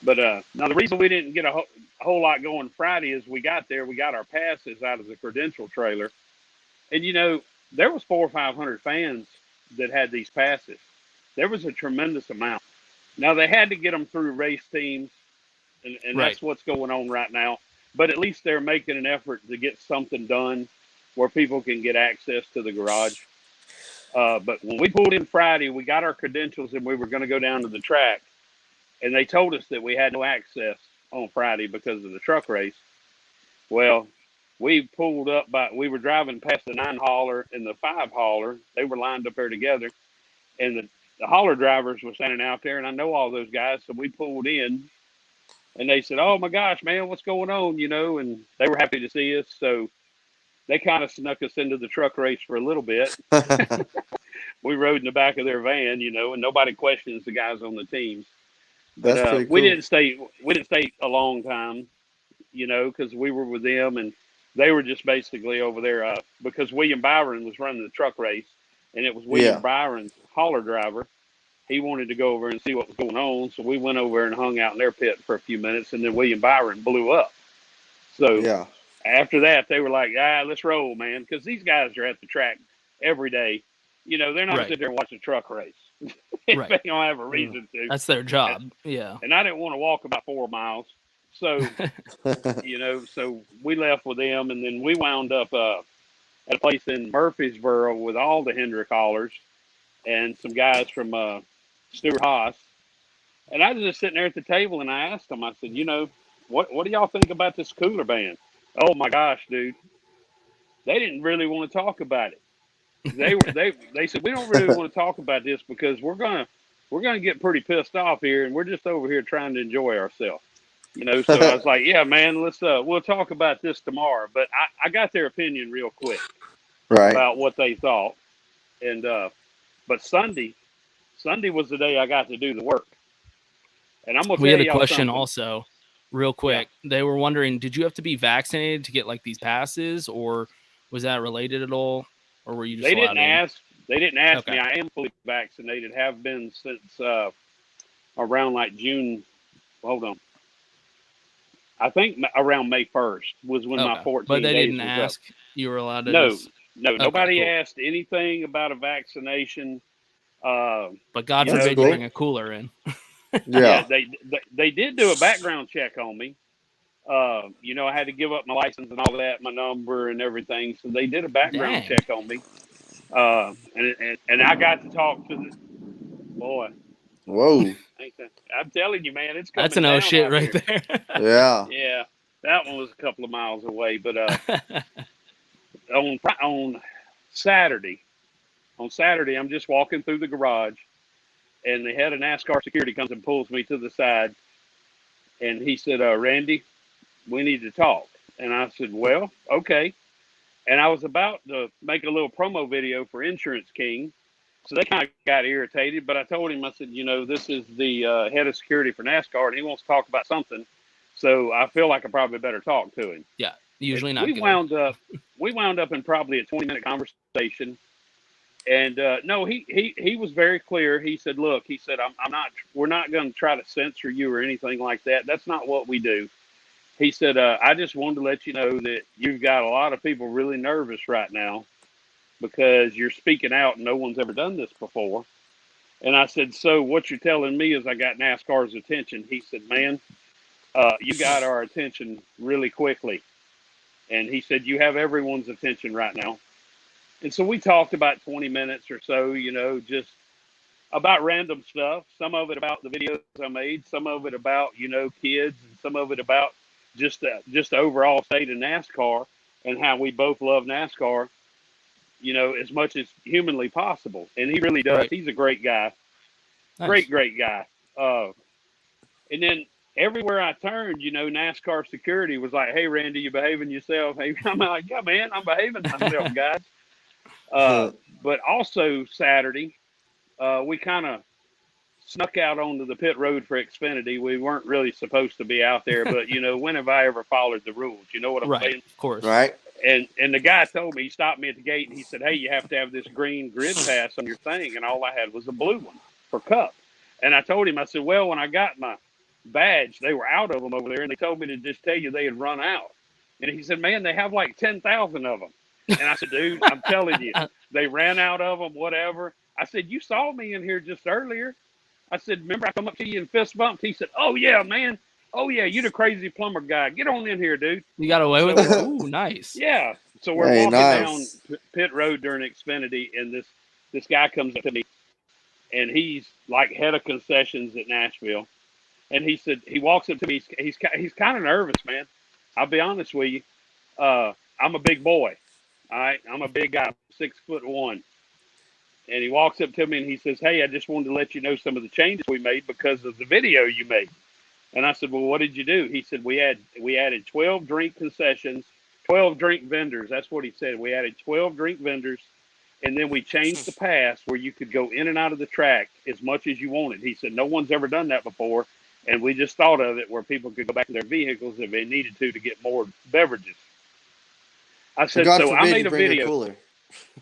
But now the reason we didn't get a whole lot going Friday is we got there, we got our passes out of the credential trailer, and there was 400 or 500 fans that had these passes. There was a tremendous amount. Now they had to get them through race teams, and Right. that's what's going on right now. But at least they're making an effort to get something done where people can get access to the garage. But when we pulled in Friday, we got our credentials and we were going to go down to the track. And they told us that we had no access on Friday because of the truck race. Well, we pulled up we were driving past the 9 hauler and the 5 hauler. They were lined up there together. And the hauler drivers were standing out there. And I know all those guys. So we pulled in and they said, oh my gosh, man, what's going on? And they were happy to see us. So they kind of snuck us into the truck race for a little bit. We rode in the back of their van, and nobody questions the guys on the teams. But That's pretty we cool. didn't stay. We didn't stay a long time, because we were with them, and they were just basically over there because William Byron was running the truck race, and it was William Yeah. Byron's hauler driver. He wanted to go over and see what was going on, so we went over and hung out in their pit for a few minutes, and then William Byron blew up. So Yeah. after that, they were like, let's roll, man, because these guys are at the track every day. They're not Right. sitting there watching a truck race if Right. they don't have a reason to. That's their job. Yeah. And I didn't want to walk about 4 miles. So, so we left with them, and then we wound up at a place in Murfreesboro with all the Hendrick haulers and some guys from Stuart Haas. And I was just sitting there at the table, and I asked them, I said, what do y'all think about this cooler ban? Oh my gosh, dude. They didn't really want to talk about it. They said, we don't really want to talk about this because we're gonna get pretty pissed off here, and we're just over here trying to enjoy ourselves. So I was like, yeah, man, we'll talk about this tomorrow. But I got their opinion real quick Right. about what they thought. And but Sunday was the day I got to do the work. And I'm gonna We tell had a y'all question something. also, real quick. They were wondering, did you have to be vaccinated to get like these passes, or was that related at all, or were you just They allowed didn't in? ask. They didn't ask Okay. me. I am fully vaccinated. Have been since around like June. Hold on. I think around May 1st was when my Okay. 14 But they days didn't was up. ask. You were allowed to No, just. no, Okay, nobody cool. asked anything about a vaccination. But God You That's forbid know, you cool. bring a cooler in. yeah, Yeah. they did do a background check on me. You know, I had to give up my license and all that, my number and everything. So they did a background Dang. check on me. And I got to talk to the boy. Whoa. I'm telling you, man, it's That's coming an oh down shit out right here. there. Yeah. Yeah, that one was a couple of miles away. But on Saturday, I'm just walking through the garage, and the head of NASCAR security comes and pulls me to the side, and he said, "Randy, we need to talk." And I said, "Well, okay." And I was about to make a little promo video for Insurance King. So they kind of got irritated, but I told him, I said, you know, this is the head of security for NASCAR, and he wants to talk about something. So I feel like I probably better talk to him. Yeah, And usually not we good. wound up in probably a 20-minute conversation. And no, he was very clear. He said, look, he said, I'm not, we're not going to try to censor you or anything like that. That's not what we do. He said, I just wanted to let you know that you've got a lot of people really nervous right now because you're speaking out and no one's ever done this before. And I said, so what you're telling me is I got NASCAR's attention. He said, man, you got our attention really quickly. And he said, you have everyone's attention right now. And so we talked about 20 minutes or so, you know, just about random stuff. Some of it about the videos I made, some of it about, you know, kids, and some of it about just the overall state of NASCAR and how we both love NASCAR, you know, as much as humanly possible. And he really does. Right. He's a great guy. Nice. Great guy. And then everywhere I turned, you know, NASCAR security was like, "Hey, Randy, you behaving yourself?" Hey, I'm like, "Yeah, man, I'm behaving myself, guys." But also Saturday, we kind of snuck out onto the pit road for Xfinity. We weren't really supposed to be out there, but you know, when have I ever followed the rules? You know what I'm Right. saying? Of course. Right. And the guy told me, he stopped me at the gate and he said, "Hey, you have to have this green grid pass on your thing." And all I had was a blue one for Cup. And I told him, I said, "Well, when I got my badge, they were out of them over there, and they told me to just tell you they had run out." And he said, "Man, they have like 10,000 of them." And I said, "Dude, I'm telling you, they ran out of them, whatever." I said, "You saw me in here just earlier." I said, "Remember I come up to you and fist bumped?" He said, "Oh, yeah, man. Oh, yeah, you the crazy plumber guy. Get on in here, dude." You got away with So, it? Ooh, nice. yeah. So we're Hey, walking down nice. pit road during Xfinity, and this guy comes up to me, and he's like head of concessions at Nashville. And he said, he walks up to me. He's kind of nervous, man. I'll be honest with you. I'm a big boy. All right, I'm a big guy, 6'1", and he walks up to me and he says, "Hey, I just wanted to let you know some of the changes we made because of the video you made." And I said, "Well, what did you do?" He said, "We added 12 drink concessions, 12 drink vendors." That's what he said. "We added 12 drink vendors, and then we changed the pass where you could go in and out of the track as much as you wanted." He said, "No one's ever done that before, and we just thought of it where people could go back to their vehicles if they needed to get more beverages." I And said, God "So I forbid made you a bring a video." cooler.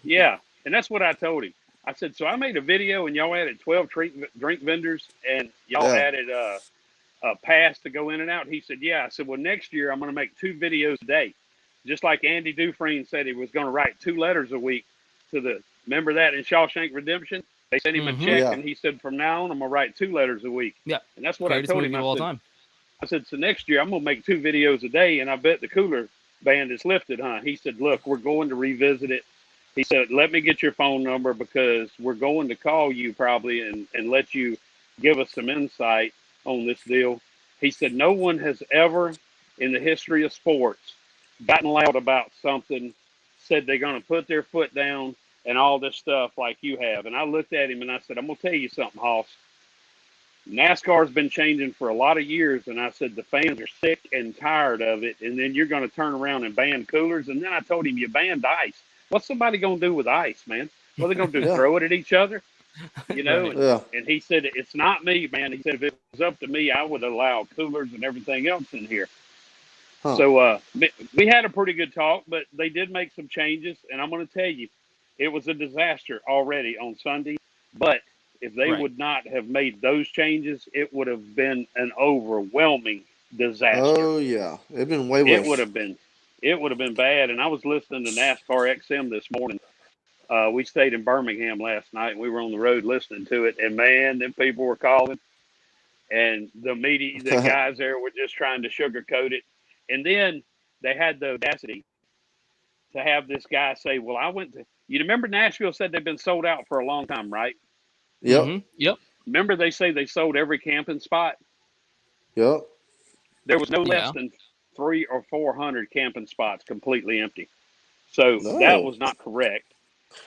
Yeah, and that's what I told him. I said, "So I made a video, and y'all added 12 drink vendors, and y'all Yeah. added a pass to go in and out." He said, "Yeah." I said, "Well, next year I'm going to make 2 videos a day." Just like Andy Dufresne said he was going to write 2 letters a week to the, remember that in Shawshank Redemption? They sent him a Mm-hmm. check, Yeah. and he said, "From now on, I'm going to write 2 letters a week." Yeah. And that's what I Greatest told movie him. of all time. I said, "So next year I'm going to make 2 videos a day, and I bet the cooler band is lifted, huh?" He said, "Look, we're going to revisit it." He said, "Let me get your phone number because we're going to call you probably and let you give us some insight on this deal." He said, "No one has ever in the history of sports gotten loud about something, said they're going to put their foot down and all this stuff like you have." And I looked at him and I said, "I'm going to tell you something, Hoss. NASCAR's been changing for a lot of years." And I said, "The fans are sick and tired of it. And then you're going to turn around and ban coolers." And then I told him, "You banned ice. What's somebody going to do with ice, man? What are they going to do, Yeah. throw it at each other?" You know, Right. and he said, it's not me, man. He said, if it was up to me, I would allow coolers and everything else in here. Huh. So we had a pretty good talk, but they did make some changes. And I'm going to tell you, it was a disaster already on Sunday. But if they Right. would not have made those changes, it would have been an overwhelming disaster. Oh yeah, it'd been way It would worse. have been, it would have been bad. And I was listening to NASCAR XM this morning. We stayed in Birmingham last night, and we were on the road listening to it. And man, them people were calling, and the media, the guys there were just trying to sugarcoat it. And then they had the audacity to have this guy say, "Well, I went to." You remember Nashville said they've been sold out for a long time, right? Yep. Yep. Remember they say they sold every camping spot. Yep. There was no less Yeah. than 300 or 400 camping spots completely empty. So that No. was not correct.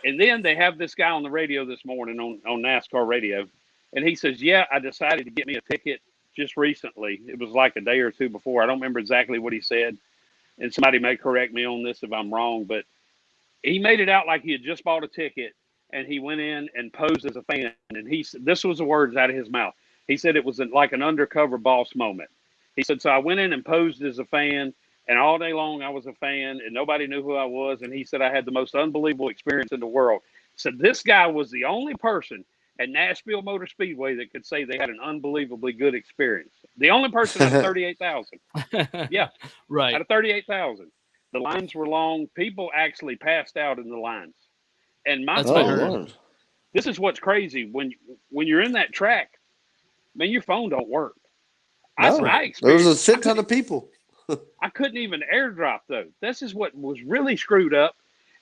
And then they have this guy on the radio this morning on NASCAR radio, and he says, "Yeah, I decided to get me a ticket just recently. It was like a day or two before. I don't remember exactly what he said, and somebody may correct me on this if I'm wrong, but he made it out like he had just bought a ticket, and he went in and posed as a fan. And he said, this was the words out of his mouth. He said it was like an undercover boss moment. He said, so I went in and posed as a fan, and all day long I was a fan, and nobody knew who I was. And he said I had the most unbelievable experience in the world. So this guy was the only person at Nashville Motor Speedway that could say they had an unbelievably good experience. The only person out of 38,000. Yeah, out Right. of 38,000. The lines were long. People actually passed out in the lines. And my That's what I Oh heard. phone, Lord. this is what's crazy. When you're in that track, man, your phone don't work. I No. Right. There was a experienced, shit ton of people. I couldn't even airdrop though. This is what was really screwed up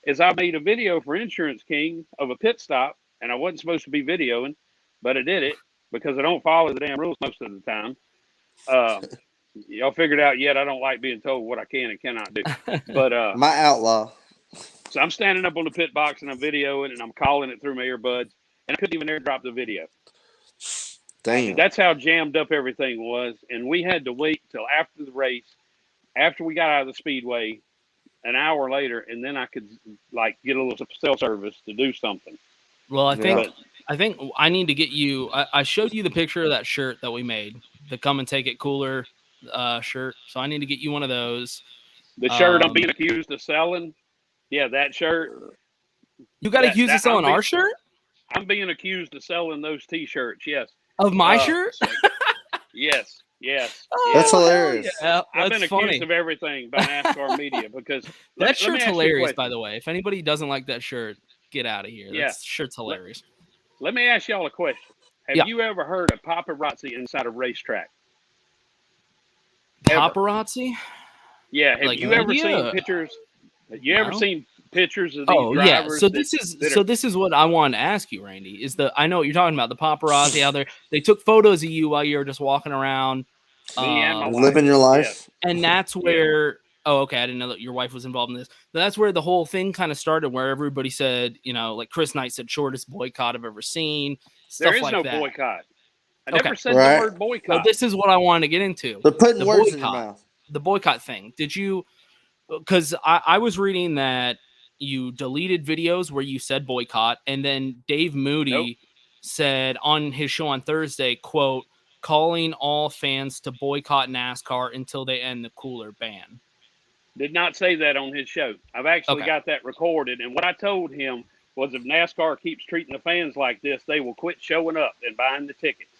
is I made a video for Insurance King of a pit stop, and I wasn't supposed to be videoing, but I did it because I don't follow the damn rules most of the time. Uh, y'all figured out yet I don't like being told what I can and cannot do. But My outlaw. so I'm standing up on the pit box and I'm videoing and I'm calling it through my earbuds, and I couldn't even airdrop the video. I mean, Damn. that's how jammed up everything was. And we had to wait till after the race, after we got out of the speedway, an hour later, and then I could like get a little cell service to do something. Well, I Yeah. think I need to get you. I showed you the picture of that shirt that we made, the "Come and Take It Cooler" shirt. So I need to get you one of those. The shirt I'm being accused of selling, yeah, that shirt. You got accused of selling our shirt? I'm being accused of selling those T-shirts. Yes. Of my shirt? Yes. Yes. Oh, That's yes. hilarious. Yeah, I've been that's funny. accused of everything by NASCAR media because That shirt's let me ask you a hilarious, question. by the way. If anybody doesn't like that shirt, get out of here. Yeah. That shirt's hilarious. Let me ask y'all a question. Have Yeah. you ever heard of paparazzi inside a racetrack? Paparazzi? Yeah. Have Like you ever media? seen pictures? Have you ever No. seen pictures of these Oh yeah. drivers? So this is what I wanted to ask you, Randy. I know what you're talking about, the paparazzi out there. They took photos of you while you were just walking around. Me and my wife. Living your life. And that's where oh, okay, I didn't know that your wife was involved in this. But that's where the whole thing kind of started, where everybody said, like Chris Knight said, shortest boycott I've ever seen. There Stuff is like no that. boycott. I Okay. never said Right. the word boycott. So this is what I wanted to get into. They're putting The words in your boycott. mouth. The boycott thing. Did you? Because I was reading that you deleted videos where you said boycott, and then Dave Moody said on his show on Thursday, quote, calling all fans to boycott NASCAR until they end the cooler ban. Did not say that on his show. I've actually Okay. got that recorded. And what I told him was if NASCAR keeps treating the fans like this, they will quit showing up and buying the tickets.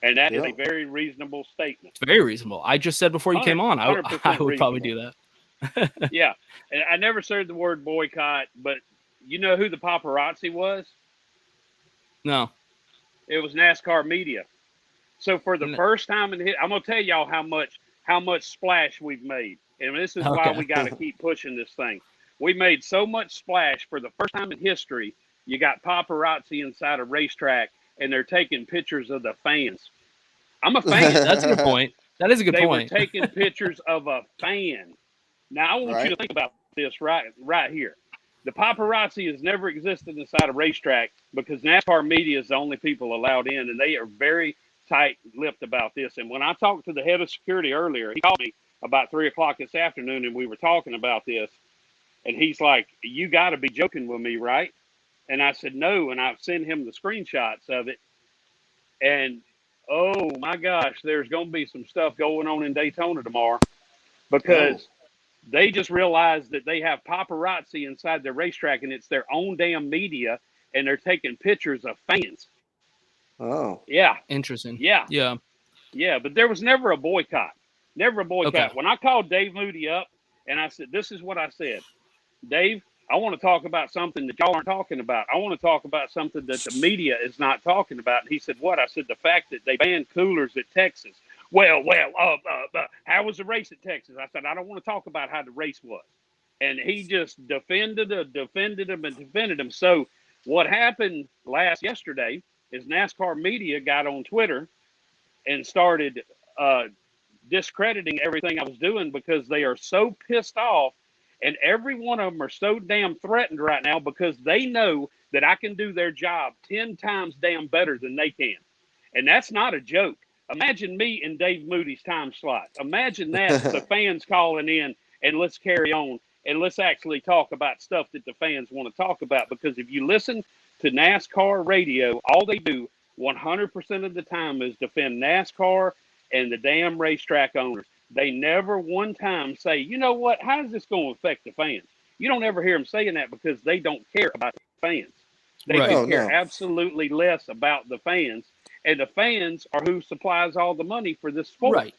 And that is a very reasonable statement. It's very reasonable. I just said before you came on, I would 100% probably do that. Yeah. And I never said the word boycott, but you know who the paparazzi was? No. It was NASCAR media. So for the first time I'm going to tell y'all how much splash we've made. And this is why we got to keep pushing this thing. We made so much splash for the first time in history. You got paparazzi inside a racetrack, and they're taking pictures of the fans. I'm a fan. That's a good point. That is a good point. They were taking pictures of a fan. Now, I want you to think about this right here. The paparazzi has never existed inside a racetrack because NASCAR media is the only people allowed in, and they are very tight-lipped about this. And when I talked to the head of security earlier, he called me about 3 o'clock this afternoon, and we were talking about this. And he's like, you got to be joking with me, right? And I said, no. And I've sent him the screenshots of it. And, oh, my gosh, there's going to be some stuff going on in Daytona tomorrow because they just realized that they have paparazzi inside their racetrack, and it's their own damn media, and they're taking pictures of fans. Oh. Yeah. Interesting. Yeah. Yeah. Yeah, but there was never a boycott. Never a boycott. Okay. When I called Dave Moody up and I said, this is what I said. Dave, I want to talk about something that y'all aren't talking about. I want to talk about something that the media is not talking about. And he said, what? I said, the fact that they banned coolers at Texas. Well, how was the race at Texas? I said, I don't want to talk about how the race was. And he just defended him. So what happened yesterday is NASCAR media got on Twitter and started discrediting everything I was doing because they are so pissed off, and every one of them are so damn threatened right now because they know that I can do their job 10 times damn better than they can. And that's not a joke. Imagine me in Dave Moody's time slot. Imagine that, the fans calling in, and let's carry on, and let's actually talk about stuff that the fans want to talk about. Because if you listen to NASCAR radio, all they do 100% of the time is defend NASCAR and the damn racetrack owners. They never one time say, you know what, how is this going to affect the fans? You don't ever hear them saying that because they don't care about the fans. They Right. care absolutely less about the fans. And the fans are who supplies all the money for this sport. Right.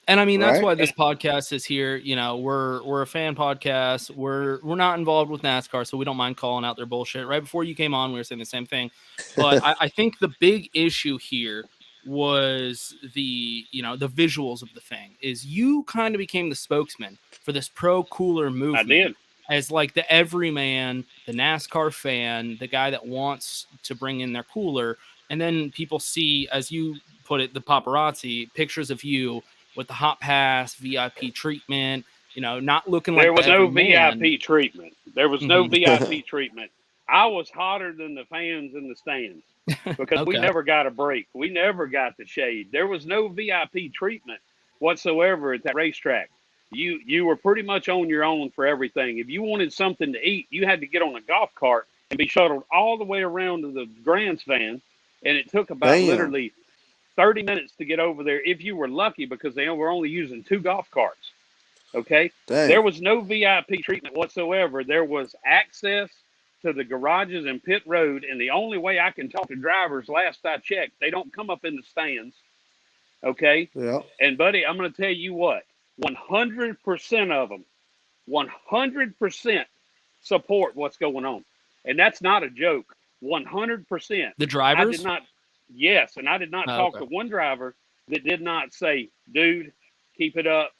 And I mean, that's Right. why this podcast is here. You know, we're a fan podcast. We're not involved with NASCAR, so we don't mind calling out their bullshit. Right before you came on, we were saying the same thing. But I think the big issue here was the visuals of the thing. Is you kind of became the spokesman for this pro cooler movement. I did. As like the everyman, the NASCAR fan, the guy that wants to bring in their cooler. And then people see, as you put it, the paparazzi pictures of you with the hot pass, VIP treatment, not looking like there was no everyman. VIP treatment. There was no VIP treatment. I was hotter than the fans in the stands because we never got a break. We never got the shade. There was no VIP treatment whatsoever at that racetrack. You were pretty much on your own for everything. If you wanted something to eat, you had to get on a golf cart and be shuttled all the way around to the grandstand. And it took about literally 30 minutes to get over there if you were lucky because they were only using 2 golf carts. Okay? Dang. There was no VIP treatment whatsoever. There was access to the garages and pit road. And the only way I can talk to drivers, last I checked, they don't come up in the stands. Okay? Yeah. And, buddy, I'm going to tell you what. 100% of them, 100% support what's going on. And that's not a joke. 100%. The drivers? I did not. Yes, and I did not talk to one driver that did not say, dude, keep it up.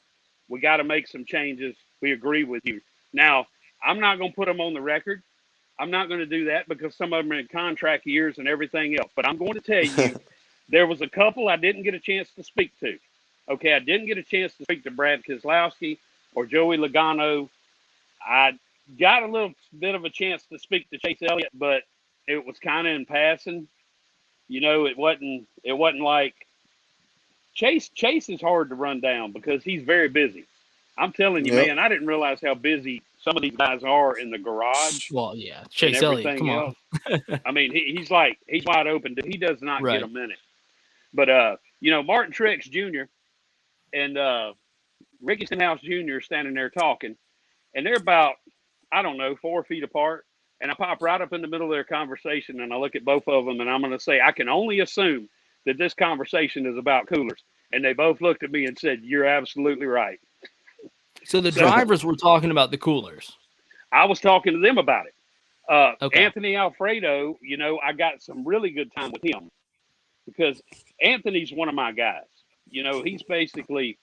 We got to make some changes. We agree with you. Now, I'm not going to put them on the record. I'm not going to do that because some of them are in contract years and everything else. But I'm going to tell you, there was a couple I didn't get a chance to speak to. Okay, I didn't get a chance to speak to Brad Keselowski or Joey Logano. I got a little bit of a chance to speak to Chase Elliott, but it was kind of in passing. It wasn't like Chase is hard to run down because he's very busy. I'm telling you, man, I didn't realize how busy some of these guys are in the garage. Well, yeah, Chase Elliott, come on. I mean, he's wide open. He does not get a minute. But, Martin Truex Jr. and Ricky Stenhouse Jr. standing there talking, and they're about, 4 feet apart. And I pop right up in the middle of their conversation, and I look at both of them, and I'm going to say, I can only assume that this conversation is about coolers. And they both looked at me and said, you're absolutely right. So the drivers were talking about the coolers. I was talking to them about it. Anthony Alfredo, I got some really good time with him because Anthony's one of my guys. He's basically,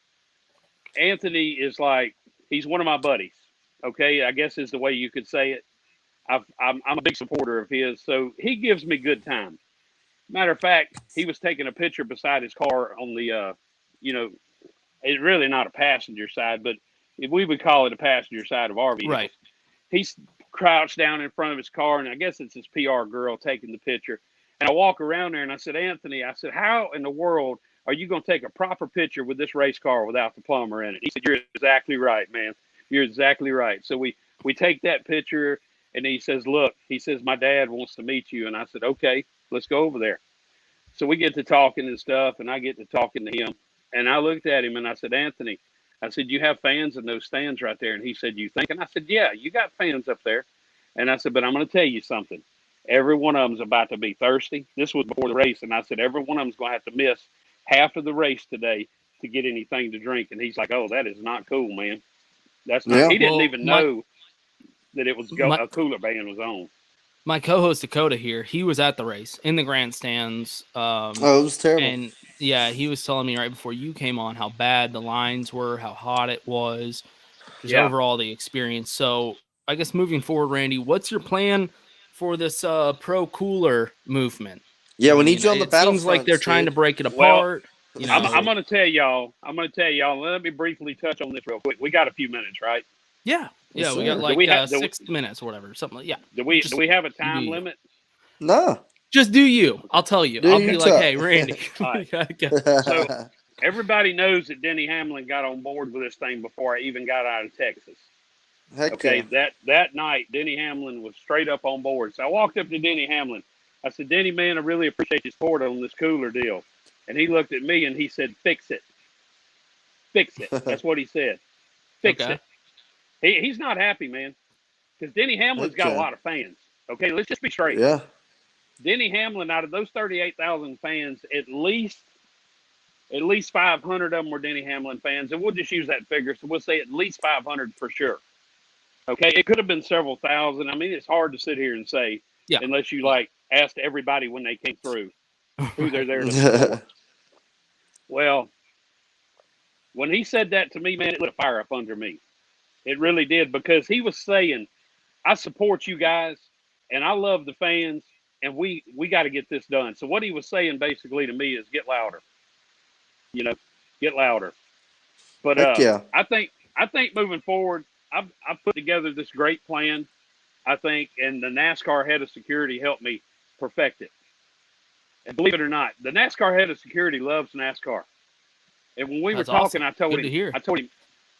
Anthony is like, he's one of my buddies. Okay, I guess is the way you could say it. I'm a big supporter of his, so he gives me good time. Matter of fact, he was taking a picture beside his car on the, it's really not a passenger side, but we would call it a passenger side of our vehicle. Right. He's crouched down in front of his car, and I guess it's his PR girl taking the picture. And I walk around there, and I said, Anthony, how in the world are you going to take a proper picture with this race car without the plumber in it? He said, you're exactly right, man. You're exactly right. So we take that picture. And he says, look, he says, my dad wants to meet you. And I said, okay, let's go over there. So we get to talking and stuff, and I get to talking to him. And I looked at him and I said, Anthony, I said, you have fans in those stands right there. And he said, you think? And I said, yeah, you got fans up there. And I said, but I'm going to tell you something. Every one of them's about to be thirsty. This was before the race. And I said, every one of them's going to have to miss half of the race today to get anything to drink. And he's like, oh, that is not cool, man. That's not. Yeah. He didn't Well, even know that it was a cooler band was on. My co-host Dakota here, he was at the race in the grandstands. Oh, it was terrible. And yeah, he was telling me right before you came on how bad the lines were, how hot it was, just overall the experience. So I guess moving forward, Randy, what's your plan for this pro cooler movement? Yeah, we need you on the battlefront. It seems like they're trying to break it Well, apart. You know. I'm going to tell y'all. Let me briefly touch on this real quick. We got a few minutes, right? Yeah. Yeah, we got like 6 minutes or whatever, something like yeah. Do we have a time limit? No. Just do you. I'll tell you. I'll be like, hey, Randy. Right. So everybody knows that Denny Hamlin got on board with this thing before I even got out of Texas. Heck Okay, yeah. that night, Denny Hamlin was straight up on board. So I walked up to Denny Hamlin. I said, Denny, man, I really appreciate your support on this cooler deal. And he looked at me and he said, fix it. Fix it. That's what he said. Fix it. He's not happy, man, because Denny Hamlin's got a lot of fans. Okay, let's just be straight. Yeah. Denny Hamlin, out of those 38,000 fans, at least 500 of them were Denny Hamlin fans. And we'll just use that figure. So we'll say at least 500 for sure. Okay, it could have been several thousand. I mean, it's hard to sit here and say unless you like asked everybody when they came through who they're there to support. Well, when he said that to me, man, it lit a fire up under me. It really did, because he was saying, I support you guys and I love the fans and we got to get this done. So what he was saying basically to me is get louder, get louder. But I think moving forward, I've put together this great plan, I think, and the NASCAR head of security helped me perfect it. And believe it or not, the NASCAR head of security loves NASCAR. And when we were talking, awesome.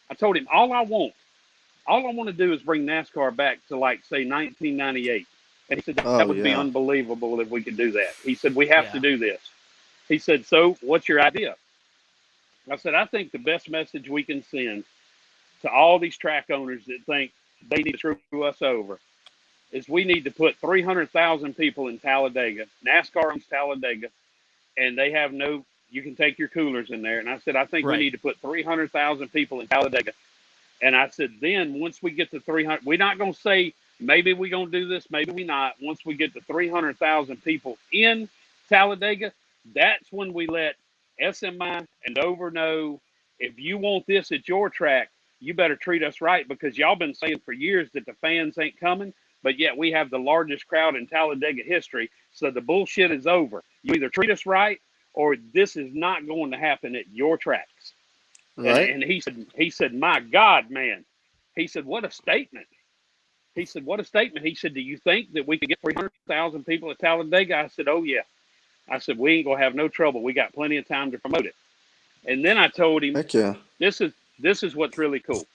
I told him all I want to do is bring NASCAR back to, like, say, 1998. And he said that would be unbelievable if we could do that. He said, we have to do this. He said, so what's your idea? I said, I think the best message we can send to all these track owners that think they need to screw us over is we need to put 300,000 people in Talladega. NASCAR owns Talladega, and they have you can take your coolers in there. And I said, I think we need to put 300,000 people in Talladega. And I said, then once we get to 300, we're not going to say, maybe we're going to do this, maybe we not. Once we get to 300,000 people in Talladega, that's when we let SMI and Dover know, if you want this at your track, you better treat us right, because y'all been saying for years that the fans ain't coming, but yet we have the largest crowd in Talladega history. So the bullshit is over. You either treat us right or this is not going to happen at your tracks. Right. And he said, my God, man. He said, what a statement. He said, what a statement. He said, do you think that we could get 300,000 people at Talladega? I said, oh, yeah. I said, we ain't going to have no trouble. We got plenty of time to promote it. And then I told him, this is what's really cool.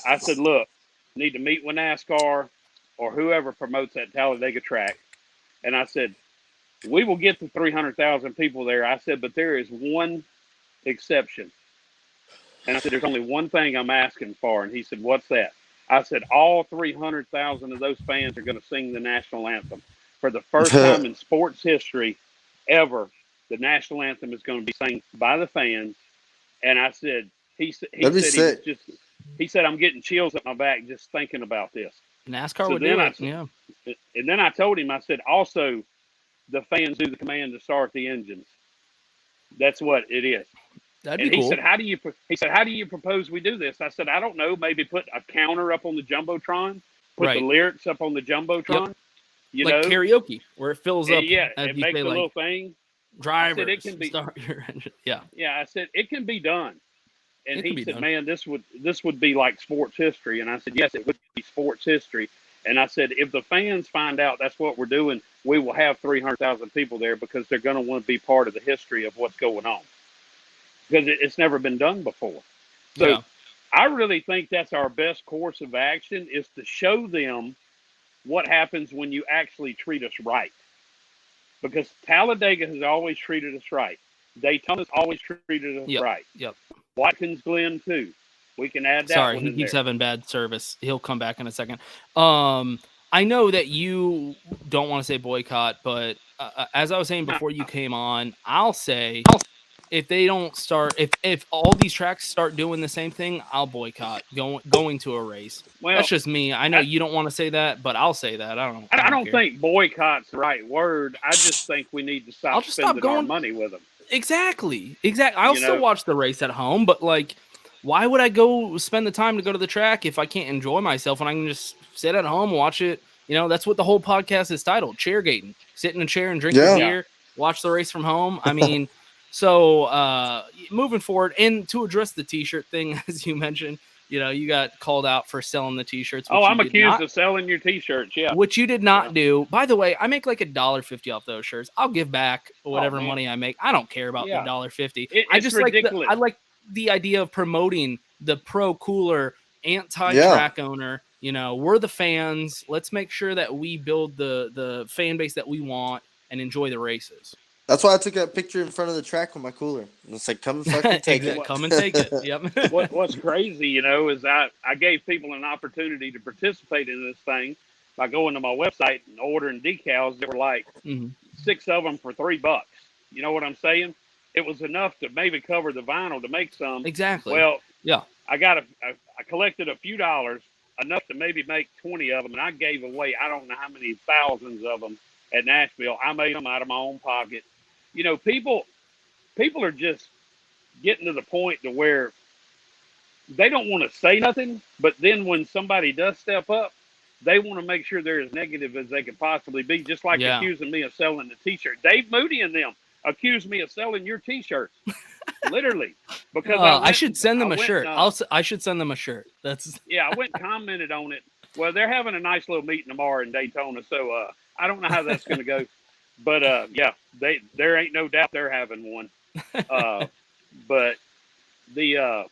I said, look, need to meet with NASCAR or whoever promotes that Talladega track. And I said, we will get the 300,000 people there. I said, but there is one exception. And I said, there's only one thing I'm asking for. And he said, what's that? I said, all 300,000 of those fans are going to sing the national anthem. For the first time in sports history ever, the national anthem is going to be sung by the fans. And I said, he said, I'm getting chills up my back just thinking about this. NASCAR would do it. And then I told him, I said, also, the fans do the command to start the engines. That's what it is. That'd be cool. He said, how do you propose we do this? I said, I don't know. Maybe put a counter up on the Jumbotron, put the lyrics up on the Jumbotron. Yep. You like know, karaoke, where it fills up. Yeah, and it makes a little thing. Drivers, I said, it can be, start your engine. Yeah. Yeah, I said, it can be done. And he said, man, this would be like sports history. And I said, yes, it would be sports history. And I said, if the fans find out that's what we're doing, we will have 300,000 people there, because they're going to want to be part of the history of what's going on, because it's never been done before. So I really think that's our best course of action is to show them what happens when you actually treat us right. Because Talladega has always treated us right. Daytona's always treated us Yep. right. Yep. Watkins Glen too. We can add that Sorry, one he in keeps there. having bad service. He'll come back in a second. I know that you don't want to say boycott, but as I was saying before you came on, I'll say if they don't start, if all these tracks start doing the same thing, I'll boycott going to a race. Well, that's just me. I know you don't want to say that, but I'll say that. I don't care. think boycott's the right word. I just think we need to stop spending our money with them. Exactly. I'll still watch the race at home, but like, why would I go spend the time to go to the track if I can't enjoy myself when I can just sit at home, watch it? You know, that's what the whole podcast is titled, Chairgatin. Sit in a chair and drink a beer, watch the race from home. I mean, so moving forward, and to address the t-shirt thing, as you mentioned, you know, you got called out for selling the t-shirts. Oh, I'm accused of selling your t-shirts, yeah. Which you did not do. By the way, I make like $1.50 off those shirts. I'll give back whatever money I make. I don't care about the $1.50. I just ridiculous. I like the idea of promoting the pro cooler anti-track owner. You know, we're the fans. Let's make sure that we build the fan base that we want and enjoy the races. That's why I took that picture in front of the track with my cooler. It's like, come fucking take it. Come and take it. Yep. What's crazy, you know, is I gave people an opportunity to participate in this thing by going to my website and ordering decals that were like 6 of them for $3. You know what I'm saying? It was enough to maybe cover the vinyl to make some. Exactly. Well, yeah. I collected a few dollars, enough to maybe make 20 of them, and I gave away I don't know how many thousands of them at Nashville. I made them out of my own pocket. You know, people are just getting to the point to where they don't want to say nothing, but then when somebody does step up, they want to make sure they're as negative as they could possibly be, just like accusing me of selling the t-shirt. Dave Moody and them accused me of selling your t-shirts. Literally. Because I should send them a shirt. I should send them a shirt. I went and commented on it. Well, they're having a nice little meeting tomorrow in Daytona, so I don't know how that's going to go. But there ain't no doubt they're having one. But because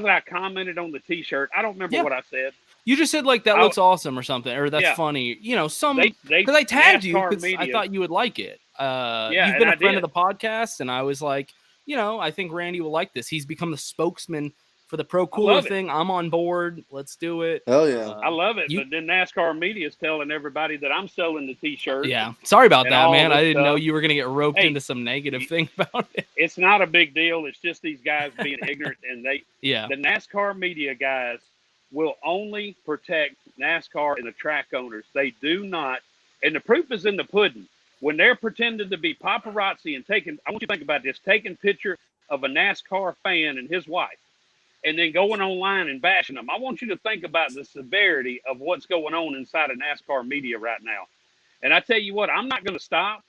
I commented on the t-shirt, I don't remember what I said. You just said like that looks awesome or something, or that's funny. You know, because I tagged you because I thought you would like it. You've been a friend of the podcast, and I was like, you know, I think Randy will like this. He's become the spokesman for the Pro Cooler thing. I'm on board. Let's do it. Hell yeah. I love it. But then NASCAR media is telling everybody that I'm selling the t-shirt. Yeah. Sorry about that, man. I didn't know you were going to get roped into some negative thing about it. It's not a big deal. It's just these guys being ignorant. And the NASCAR media guys will only protect NASCAR and the track owners. They do not. And the proof is in the pudding. When they're pretending to be paparazzi and I want you to think about this, taking picture of a NASCAR fan and his wife, and then going online and bashing them. I want you to think about the severity of what's going on inside of NASCAR media right now. And I tell you what, I'm not going to stop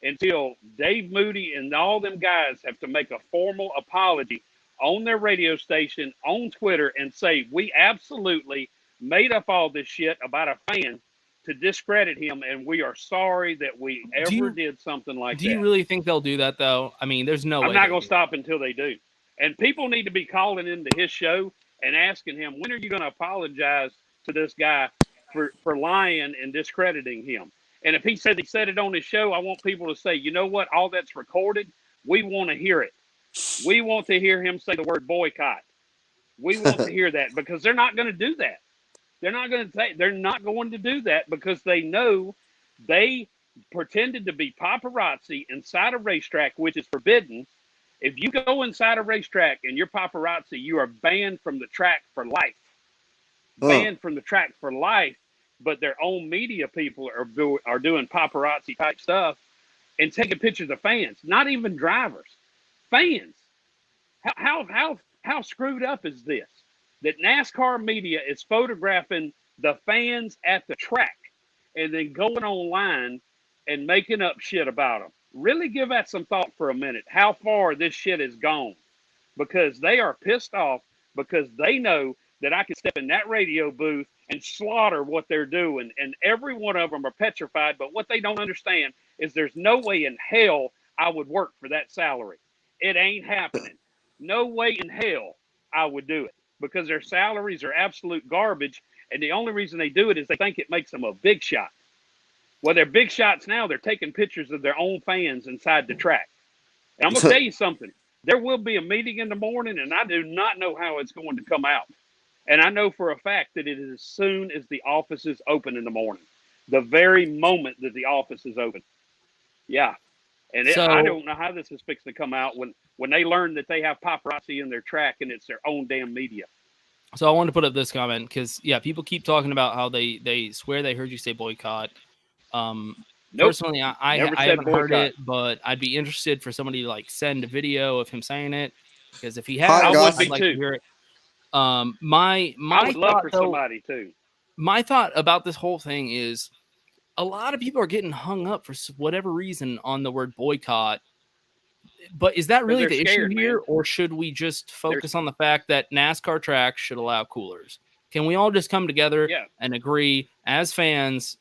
until Dave Moody and all them guys have to make a formal apology on their radio station, on Twitter, and say, we absolutely made up all this shit about a fan to discredit him, and we are sorry that we did something like that. Do you really think they'll do that, though? I mean, there's no way. I'm not going to stop until they do. And people need to be calling into his show and asking him, when are you going to apologize to this guy for lying and discrediting him? And if he said it on his show, I want people to say, you know what? All that's recorded. We want to hear it. We want to hear him say the word boycott. We want to hear that because they're not going to do that. They're not going to do that because they know they pretended to be paparazzi inside a racetrack, which is forbidden. If you go inside a racetrack and you're paparazzi, you are banned from the track for life. Banned from the track for life, but their own media people are doing paparazzi type stuff and taking pictures of fans, not even drivers, fans. How screwed up is this? That NASCAR media is photographing the fans at the track and then going online and making up shit about them. Really give that some thought for a minute, how far this shit has gone. Because they are pissed off because they know that I can step in that radio booth and slaughter what they're doing. And every one of them are petrified. But what they don't understand is there's no way in hell I would work for that salary. It ain't happening. No way in hell I would do it because their salaries are absolute garbage. And the only reason they do it is they think it makes them a big shot. Well, they're big shots now. They're taking pictures of their own fans inside the track. And I'm going to tell you something. There will be a meeting in the morning, and I do not know how it's going to come out. And I know for a fact that it is as soon as the offices open in the morning, the very moment that the office is open. Yeah. And I don't know how this is fixing to come out when they learn that they have paparazzi in their track and it's their own damn media. So I wanted to put up this comment because, yeah, people keep talking about how they swear they heard you say boycott. Nope. Personally, I haven't heard it, but I'd be interested for somebody to like send a video of him saying it because if he has, I would I'd like to hear it. My I would love thought, for though, somebody too. My thought about this whole thing is a lot of people are getting hung up for whatever reason on the word boycott. But is that really the issue here, or should we just focus on the fact that NASCAR tracks should allow coolers? Can we all just come together and agree as fans?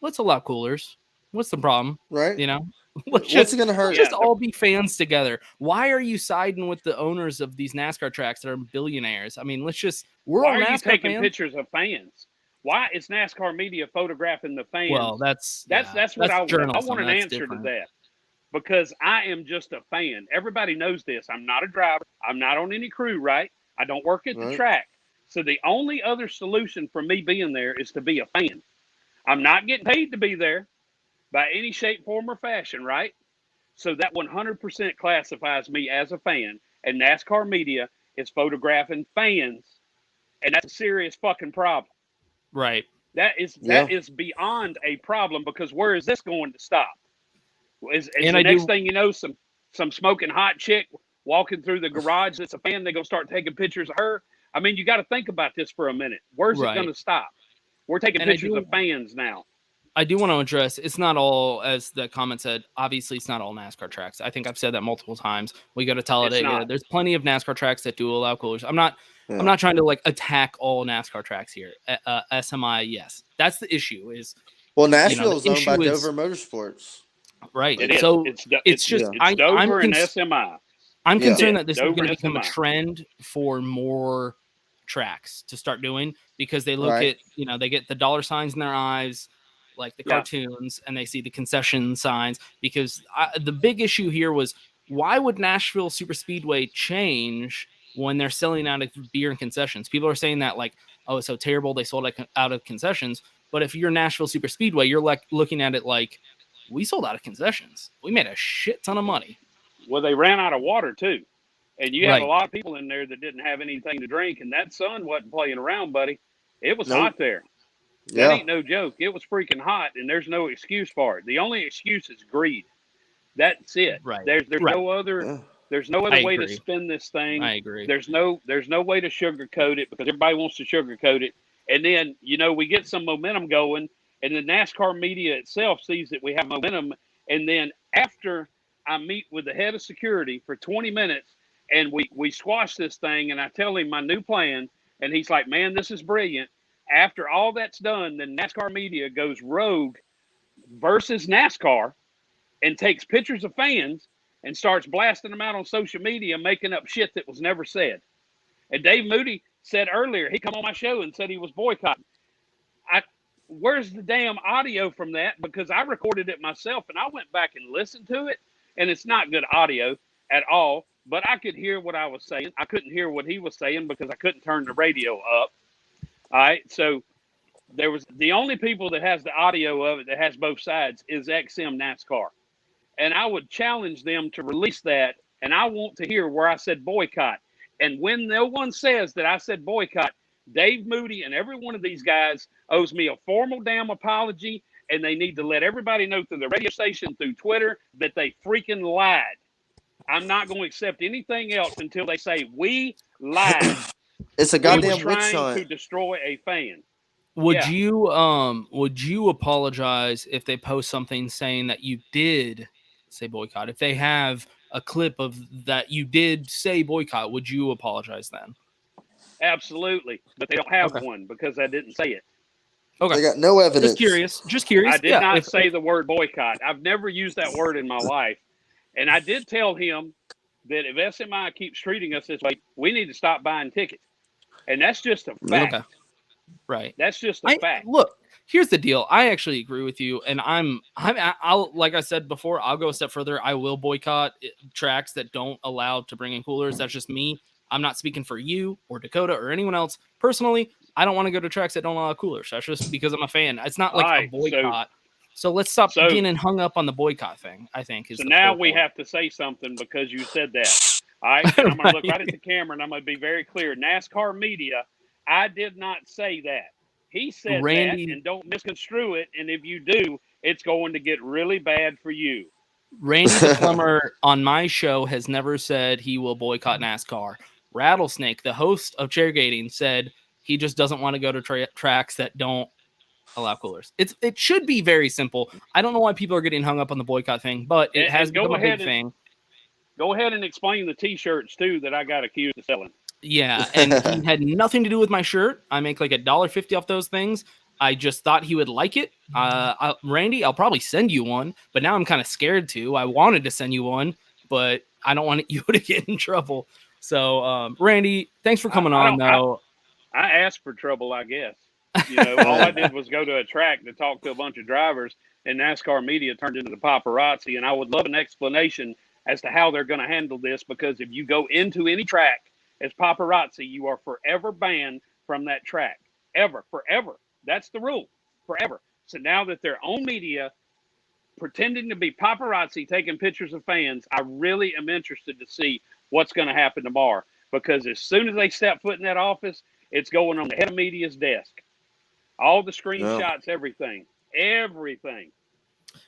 Let's allow coolers. What's the problem? Right? You know, what's it going to hurt? Just all be fans together. Why are you siding with the owners of these NASCAR tracks that are billionaires? I mean, we're all NASCAR you taking fans. Pictures of fans? Why is NASCAR media photographing the fans? Well, that's what I want. I want an answer different. to that because I am just a fan. Everybody knows this. I'm not a driver. I'm not on any crew, right? I don't work at the track. So the only other solution for me being there is to be a fan. I'm not getting paid to be there by any shape, form, or fashion, right? So that 100% classifies me as a fan. And NASCAR media is photographing fans, and that's a serious fucking problem. Right. That is beyond a problem because where is this going to stop? Is the next thing you know, some smoking hot chick walking through the garage that's a fan, they're going to start taking pictures of her? I mean, you got to think about this for a minute. Where's it going to stop? We're taking pictures of fans now. I do want to address, it's not all, as the comment said, obviously it's not all NASCAR tracks. I think I've said that multiple times. We got to tell it. There's plenty of NASCAR tracks that do allow coolers. I'm not trying to like attack all NASCAR tracks here. SMI, yes. That's the issue is. Well, Nashville is owned by Dover Motorsports. Right. It is. So it's just Dover and SMI. I'm concerned that this is going to become a trend for more tracks to start doing because they look at, they get the dollar signs in their eyes, like the cartoons, and they see the concession signs. Because the big issue here was, why would Nashville Super Speedway change when they're selling out of beer and concessions? People are saying that like, oh, it's so terrible they sold out of concessions. But if you're Nashville Super Speedway, you're like looking at it like, we sold out of concessions. We made a shit ton of money. Well, they ran out of water too. And you have a lot of people in there that didn't have anything to drink, and that sun wasn't playing around, buddy. It was hot there. That ain't no joke. It was freaking hot, and there's no excuse for it. The only excuse is greed. That's it. Right. There's no other there's no other way to spin this thing. I agree. There's no way to sugarcoat it because everybody wants to sugarcoat it. And then, we get some momentum going, and the NASCAR media itself sees that we have momentum, and then after I meet with the head of security for 20 minutes, and we squash this thing, and I tell him my new plan, and he's like, man, this is brilliant. After all that's done, then NASCAR media goes rogue versus NASCAR and takes pictures of fans and starts blasting them out on social media, making up shit that was never said. And Dave Moody said earlier, he come on my show and said he was boycotting. Where's the damn audio from that? Because I recorded it myself, and I went back and listened to it, and it's not good audio at all. But I could hear what I was saying. I couldn't hear what he was saying because I couldn't turn the radio up. All right. So there was the only people that has the audio of it that has both sides is XM NASCAR. And I would challenge them to release that. And I want to hear where I said boycott. And when no one says that I said boycott, Dave Moody and every one of these guys owes me a formal damn apology. And they need to let everybody know through the radio station, through Twitter, that they freaking lied. I'm not going to accept anything else until they say we lied. It's a goddamn we were witch trying hunt. to destroy a fan. Would you apologize if they post something saying that you did say boycott? If they have a clip of that you did say boycott, would you apologize then? Absolutely, but they don't have one because I didn't say it. Okay, they got no evidence. Just curious. I did not say the word boycott. I've never used that word in my life. And I did tell him that if SMI keeps treating us this way, we need to stop buying tickets. And that's just a fact. Okay. Right. That's just a fact. Look, here's the deal. I actually agree with you, and I'll like I said before, I'll go a step further. I will boycott tracks that don't allow to bring in coolers. That's just me. I'm not speaking for you or Dakota or anyone else. Personally, I don't want to go to tracks that don't allow coolers. That's just because I'm a fan. It's not like a boycott. So let's stop getting hung up on the boycott thing, I think. So now we have to say something because you said that. All right. And I'm going to look right at the camera and I'm going to be very clear. NASCAR media, I did not say that. He said Randy, that, and don't misconstrue it. And if you do, it's going to get really bad for you. Randy the Plumber on my show has never said he will boycott NASCAR. Rattlesnake, the host of Chairgatin, said he just doesn't want to go to tracks that don't allow coolers. It should be very simple. I don't know why people are getting hung up on the boycott thing, but it has become a big thing. Go ahead and explain the T-shirts too that I got accused of selling. Yeah, and he had nothing to do with my shirt. I make like $1.50 off those things. I just thought he would like it. Randy, I'll probably send you one, but now I'm kind of scared to. I wanted to send you one, but I don't want you to get in trouble. So, Randy, thanks for coming on, though. I asked for trouble, I guess. You know, all I did was go to a track to talk to a bunch of drivers, and NASCAR media turned into the paparazzi. And I would love an explanation as to how they're going to handle this, because if you go into any track as paparazzi, you are forever banned from that track. Forever. That's the rule. Forever. So now that their own media pretending to be paparazzi taking pictures of fans, I really am interested to see what's going to happen tomorrow, because as soon as they step foot in that office, it's going on the head of media's desk. All the screenshots, everything.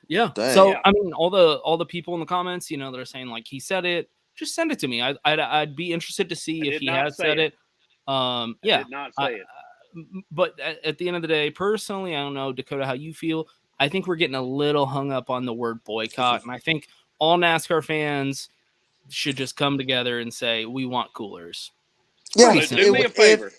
Yeah. Dang. So, I mean, all the people in the comments, you know, that are saying like he said it, just send it to me. I'd be interested to see if he has said it. Yeah. I did not say it. But at the end of the day, personally, I don't know, Dakota, how you feel. I think we're getting a little hung up on the word boycott, and I think all NASCAR fans should just come together and say we want coolers. Yeah, do me a favor.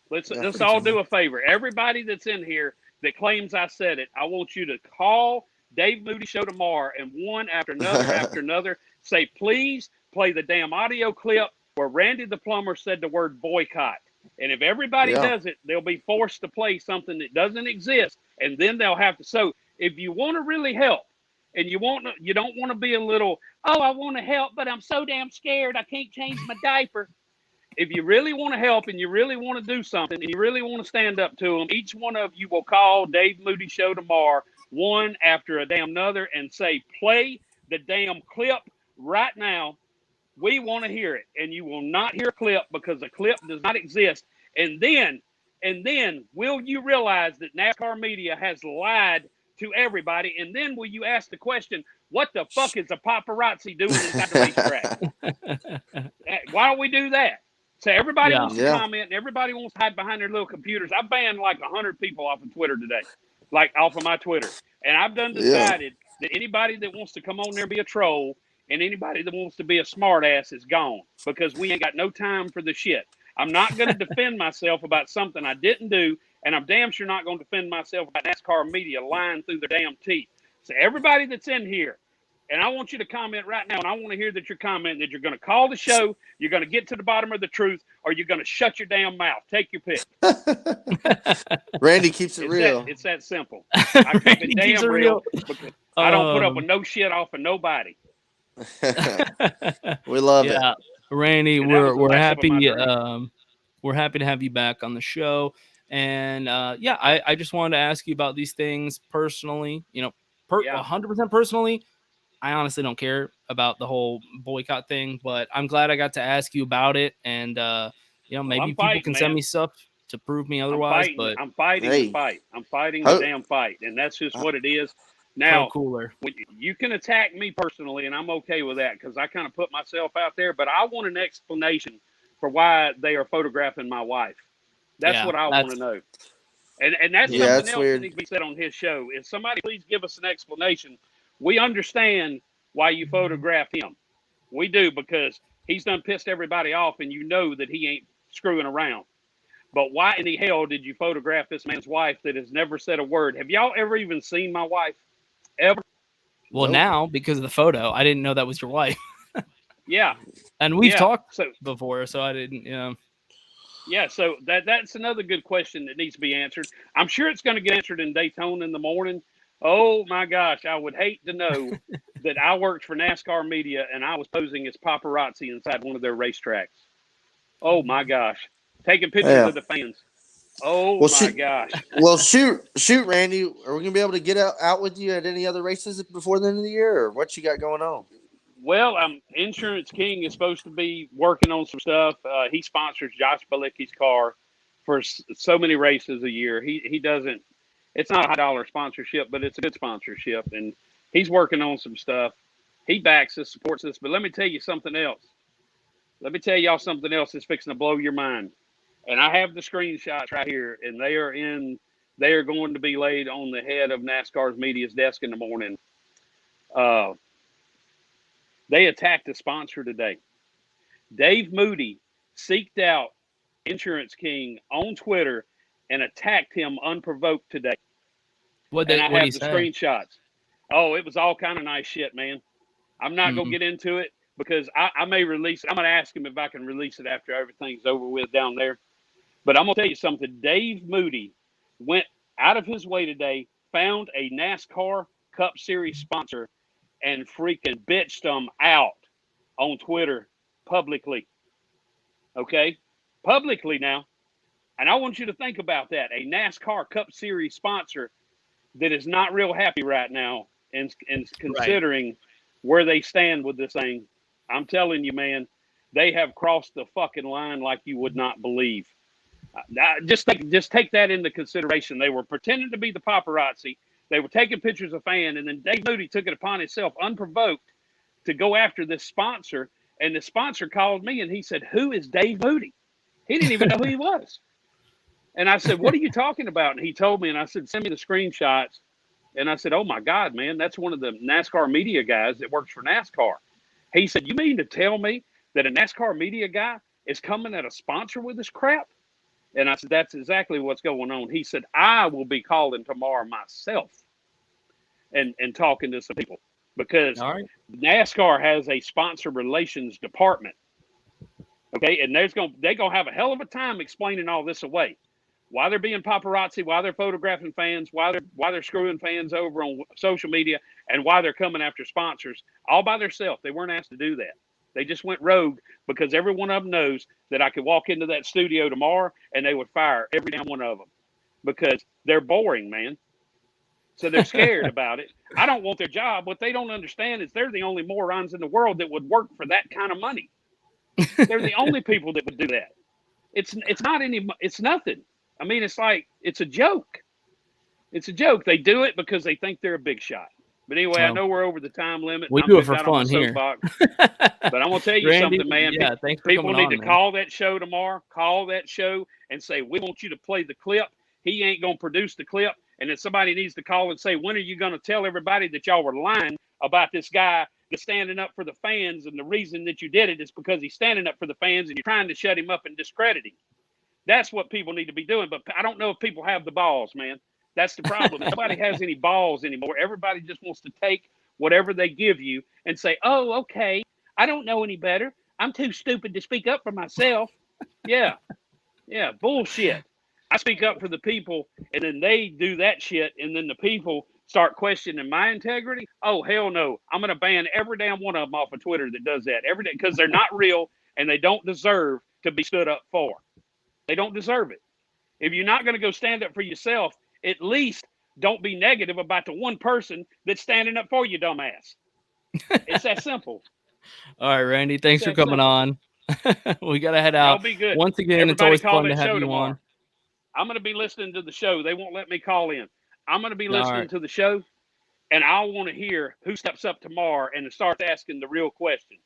Let's all do a favor. Everybody that's in here that claims I said it, I want you to call Dave Moody Show tomorrow, and one after another after another say, please play the damn audio clip where Randy the Plumber said the word boycott. And if everybody does it, they'll be forced to play something that doesn't exist, and then they'll have to. So if you want to really help, and you don't want to be a little, oh, I want to help, but I'm so damn scared I can't change my diaper. If you really want to help and you really want to do something and you really want to stand up to them, each one of you will call Dave Moody Show tomorrow, one after a damn another, and say, play the damn clip right now. We want to hear it. And you will not hear a clip because a clip does not exist. And then will you realize that NASCAR media has lied to everybody? And then will you ask the question, what the fuck is a paparazzi doing inside the racetrack? Why don't we do that? So everybody wants to comment, and everybody wants to hide behind their little computers. I banned like 100 people off of Twitter today, like off of my Twitter. And I've decided that anybody that wants to come on there and be a troll, and anybody that wants to be a smartass is gone, because we ain't got no time for the shit. I'm not going to defend myself about something I didn't do, and I'm damn sure not going to defend myself about NASCAR media lying through their damn teeth. So everybody that's in here, and I want you to comment right now, and I want to hear that you're commenting that you're going to call the show, you're going to get to the bottom of the truth, or you're going to shut your damn mouth. Take your pick. Randy keeps it real. It's that simple. I keep it damn real because I don't put up with no shit off of nobody. We love it. Randy, we're happy. We're happy to have you back on the show. And I just wanted to ask you about these things personally. 100% personally. I honestly don't care about the whole boycott thing, but I'm glad I got to ask you about it. And maybe people can send me stuff to prove me otherwise. I'm fighting the fight. I'm fighting the damn fight, and that's just what it is. Now, cooler. You can attack me personally, and I'm okay with that because I kind of put myself out there. But I want an explanation for why they are photographing my wife. That's what I want to know. And that's something else that needs to be said on his show. If somebody please give us an explanation. We understand why you photographed him. We do, because he's done pissed everybody off, and you know that he ain't screwing around. But why in the hell did you photograph this man's wife that has never said a word? Have y'all ever even seen my wife? Ever? Well, now, because of the photo, I didn't know that was your wife. Yeah. And we've Yeah. talked So before, so I didn't. Yeah. yeah, so that's another good question that needs to be answered. I'm sure it's going to get answered in Daytona in the morning. Oh my gosh, I would hate to know that I worked for NASCAR media and I was posing as paparazzi inside one of their racetracks. Oh my gosh, taking pictures Yeah. of the fans. Oh Well, my shoot. gosh. Well, shoot, Randy. Are we gonna be able to get out with you at any other races before the end of the year, or what you got going on? Well, Insurance King is supposed to be working on some stuff. He sponsors Josh Balicki's car for so many races a year. He doesn't. It's not a $1 sponsorship, but it's a good sponsorship, and he's working on some stuff. He backs us, supports us. But let me tell you something else. Let me tell y'all something else that's fixing to blow your mind. And I have the screenshots right here, and they are in. They are going to be laid on the head of NASCAR's media's desk in the morning. Uh, they attacked a sponsor today. Dave Moody seeked out Insurance King on Twitter and attacked him unprovoked today. What And I he have the say? screenshots. Oh, it was all kind of nice shit, man. I'm not going to get into it because I may release it. I'm going to ask him if I can release it after everything's over with down there. But I'm going to tell you something. Dave Moody went out of his way today, found a NASCAR Cup Series sponsor, and freaking bitched them out on Twitter publicly. Okay? Publicly now. And I want you to think about that. A NASCAR Cup Series sponsor that is not real happy right now and considering where they stand with this thing. I'm telling you, man, they have crossed the fucking line like you would not believe. Just take that into consideration. They were pretending to be the paparazzi. They were taking pictures of fans, and then Dave Moody took it upon himself, unprovoked, to go after this sponsor. And the sponsor called me, and he said, "Who is Dave Moody?" He didn't even know who he was. And I said, "What are you talking about?" And he told me, and I said, "Send me the screenshots." And I said, "Oh my God, man, that's one of the NASCAR media guys that works for NASCAR." He said, "You mean to tell me that a NASCAR media guy is coming at a sponsor with this crap?" And I said, "That's exactly what's going on." He said, "I will be calling tomorrow myself and talking to some people because NASCAR has a sponsor relations department. Okay, and they're gonna have a hell of a time explaining all this away. Why they're being paparazzi, why they're photographing fans, why they're screwing fans over on social media, and why they're coming after sponsors all by themselves. They weren't asked to do that. They just went rogue because every one of them knows that I could walk into that studio tomorrow and they would fire every damn one of them because they're boring, man. So they're scared about it. I don't want their job. What they don't understand is they're the only morons in the world that would work for that kind of money. They're the only people that would do that. It's nothing. I mean, it's a joke. It's a joke. They do it because they think they're a big shot. But anyway, I know we're over the time limit. We do it for fun here. But I'm going to tell you Randy, something, man. Yeah, thanks for People coming need on, to call that show tomorrow. Call that show and say, "We want you to play the clip." He ain't going to produce the clip. And then somebody needs to call and say, "When are you going to tell everybody that y'all were lying about this guy that's standing up for the fans? And the reason that you did it is because he's standing up for the fans and you're trying to shut him up and discredit him." That's what people need to be doing. But I don't know if people have the balls, man. That's the problem. Nobody has any balls anymore. Everybody just wants to take whatever they give you and say, "Oh, okay, I don't know any better. I'm too stupid to speak up for myself." Yeah, bullshit. I speak up for the people, and then they do that shit, and then the people start questioning my integrity. Oh, hell no. I'm going to ban every damn one of them off of Twitter that does that every day because they're not real and they don't deserve to be stood up for. They don't deserve it. If you're not going to go stand up for yourself, at least don't be negative about the one person that's standing up for you, dumbass. It's that simple. All right, Randy, thanks for coming on. We got to head out. Y'all be good. Once again, Everybody it's always call fun that to have show you tomorrow. on. I'm going to be listening to the show. They won't let me call in. I'm going to be listening to the show, and I want to hear who steps up tomorrow and starts asking the real questions.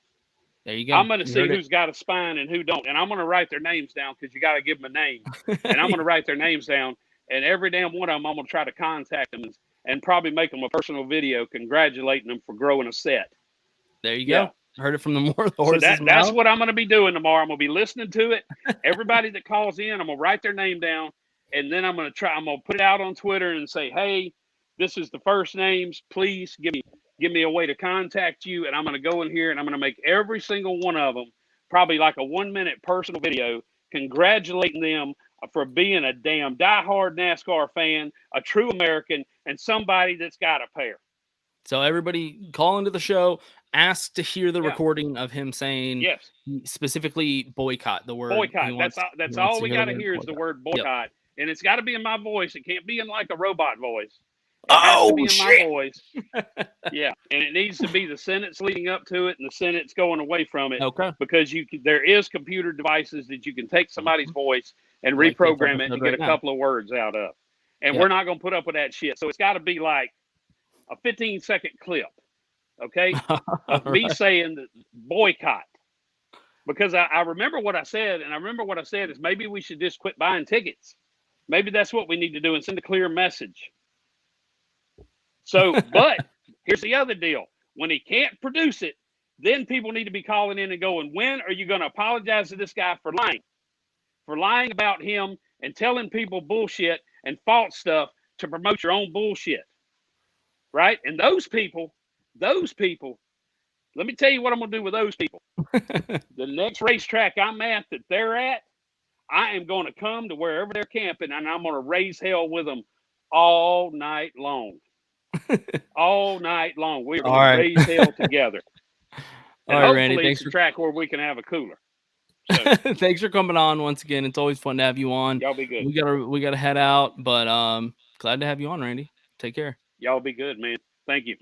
There you go. I'm going to see who's got a spine and who don't. And I'm going to write their names down because you got to give them a name. And I'm going to write their names down. And every damn one of them, I'm going to try to contact them and probably make them a personal video congratulating them for growing a set. There you go. Heard it from the horse's mouth. That's what I'm going to be doing tomorrow. I'm going to be listening to it. Everybody that calls in, I'm going to write their name down. And then I'm going to put it out on Twitter and say, "Hey, this is the first names. Please give give me a way to contact you, and I'm going to go in here and I'm going to make every single one of them probably like a 1-minute personal video congratulating them for being a damn diehard NASCAR fan, a true American, and somebody that's got a pair. So everybody call into the show, ask to hear the Yeah. recording of him saying Yes, specifically boycott, the word. boycott. That's all we got to hear is the word boycott. Yep. And it's got to be in my voice. It can't be in like a robot voice. It has to be in my voice. Yeah, and it needs to be the sentence leading up to it and the sentence going away from it. Okay. Because there is computer devices that you can take somebody's voice and Like this reprogram it episode and get right a now. couple of words out of. And Yep. we're not going to put up with that shit. So it's got to be like a 15-second clip, okay, of me saying the boycott. Because I remember what I said, and I remember what I said is maybe we should just quit buying tickets. Maybe that's what we need to do and send a clear message. So, but here's the other deal. When he can't produce it, then people need to be calling in and going, when are you going to apologize to this guy for lying? For lying about him and telling people bullshit and false stuff to promote your own bullshit. Right? And those people, let me tell you what I'm going to do with those people. The next racetrack I'm at that they're at, I am going to come to wherever they're camping and I'm going to raise hell with them all night long. All night long. We're going to raise hell together. And All right, Randy, hopefully thanks it's a track where we can have a cooler. So, thanks for coming on once again. It's always fun to have you on. y'all be good. We gotta head out, but glad to have you on, Randy. Take care. Y'all be good, man. Thank you.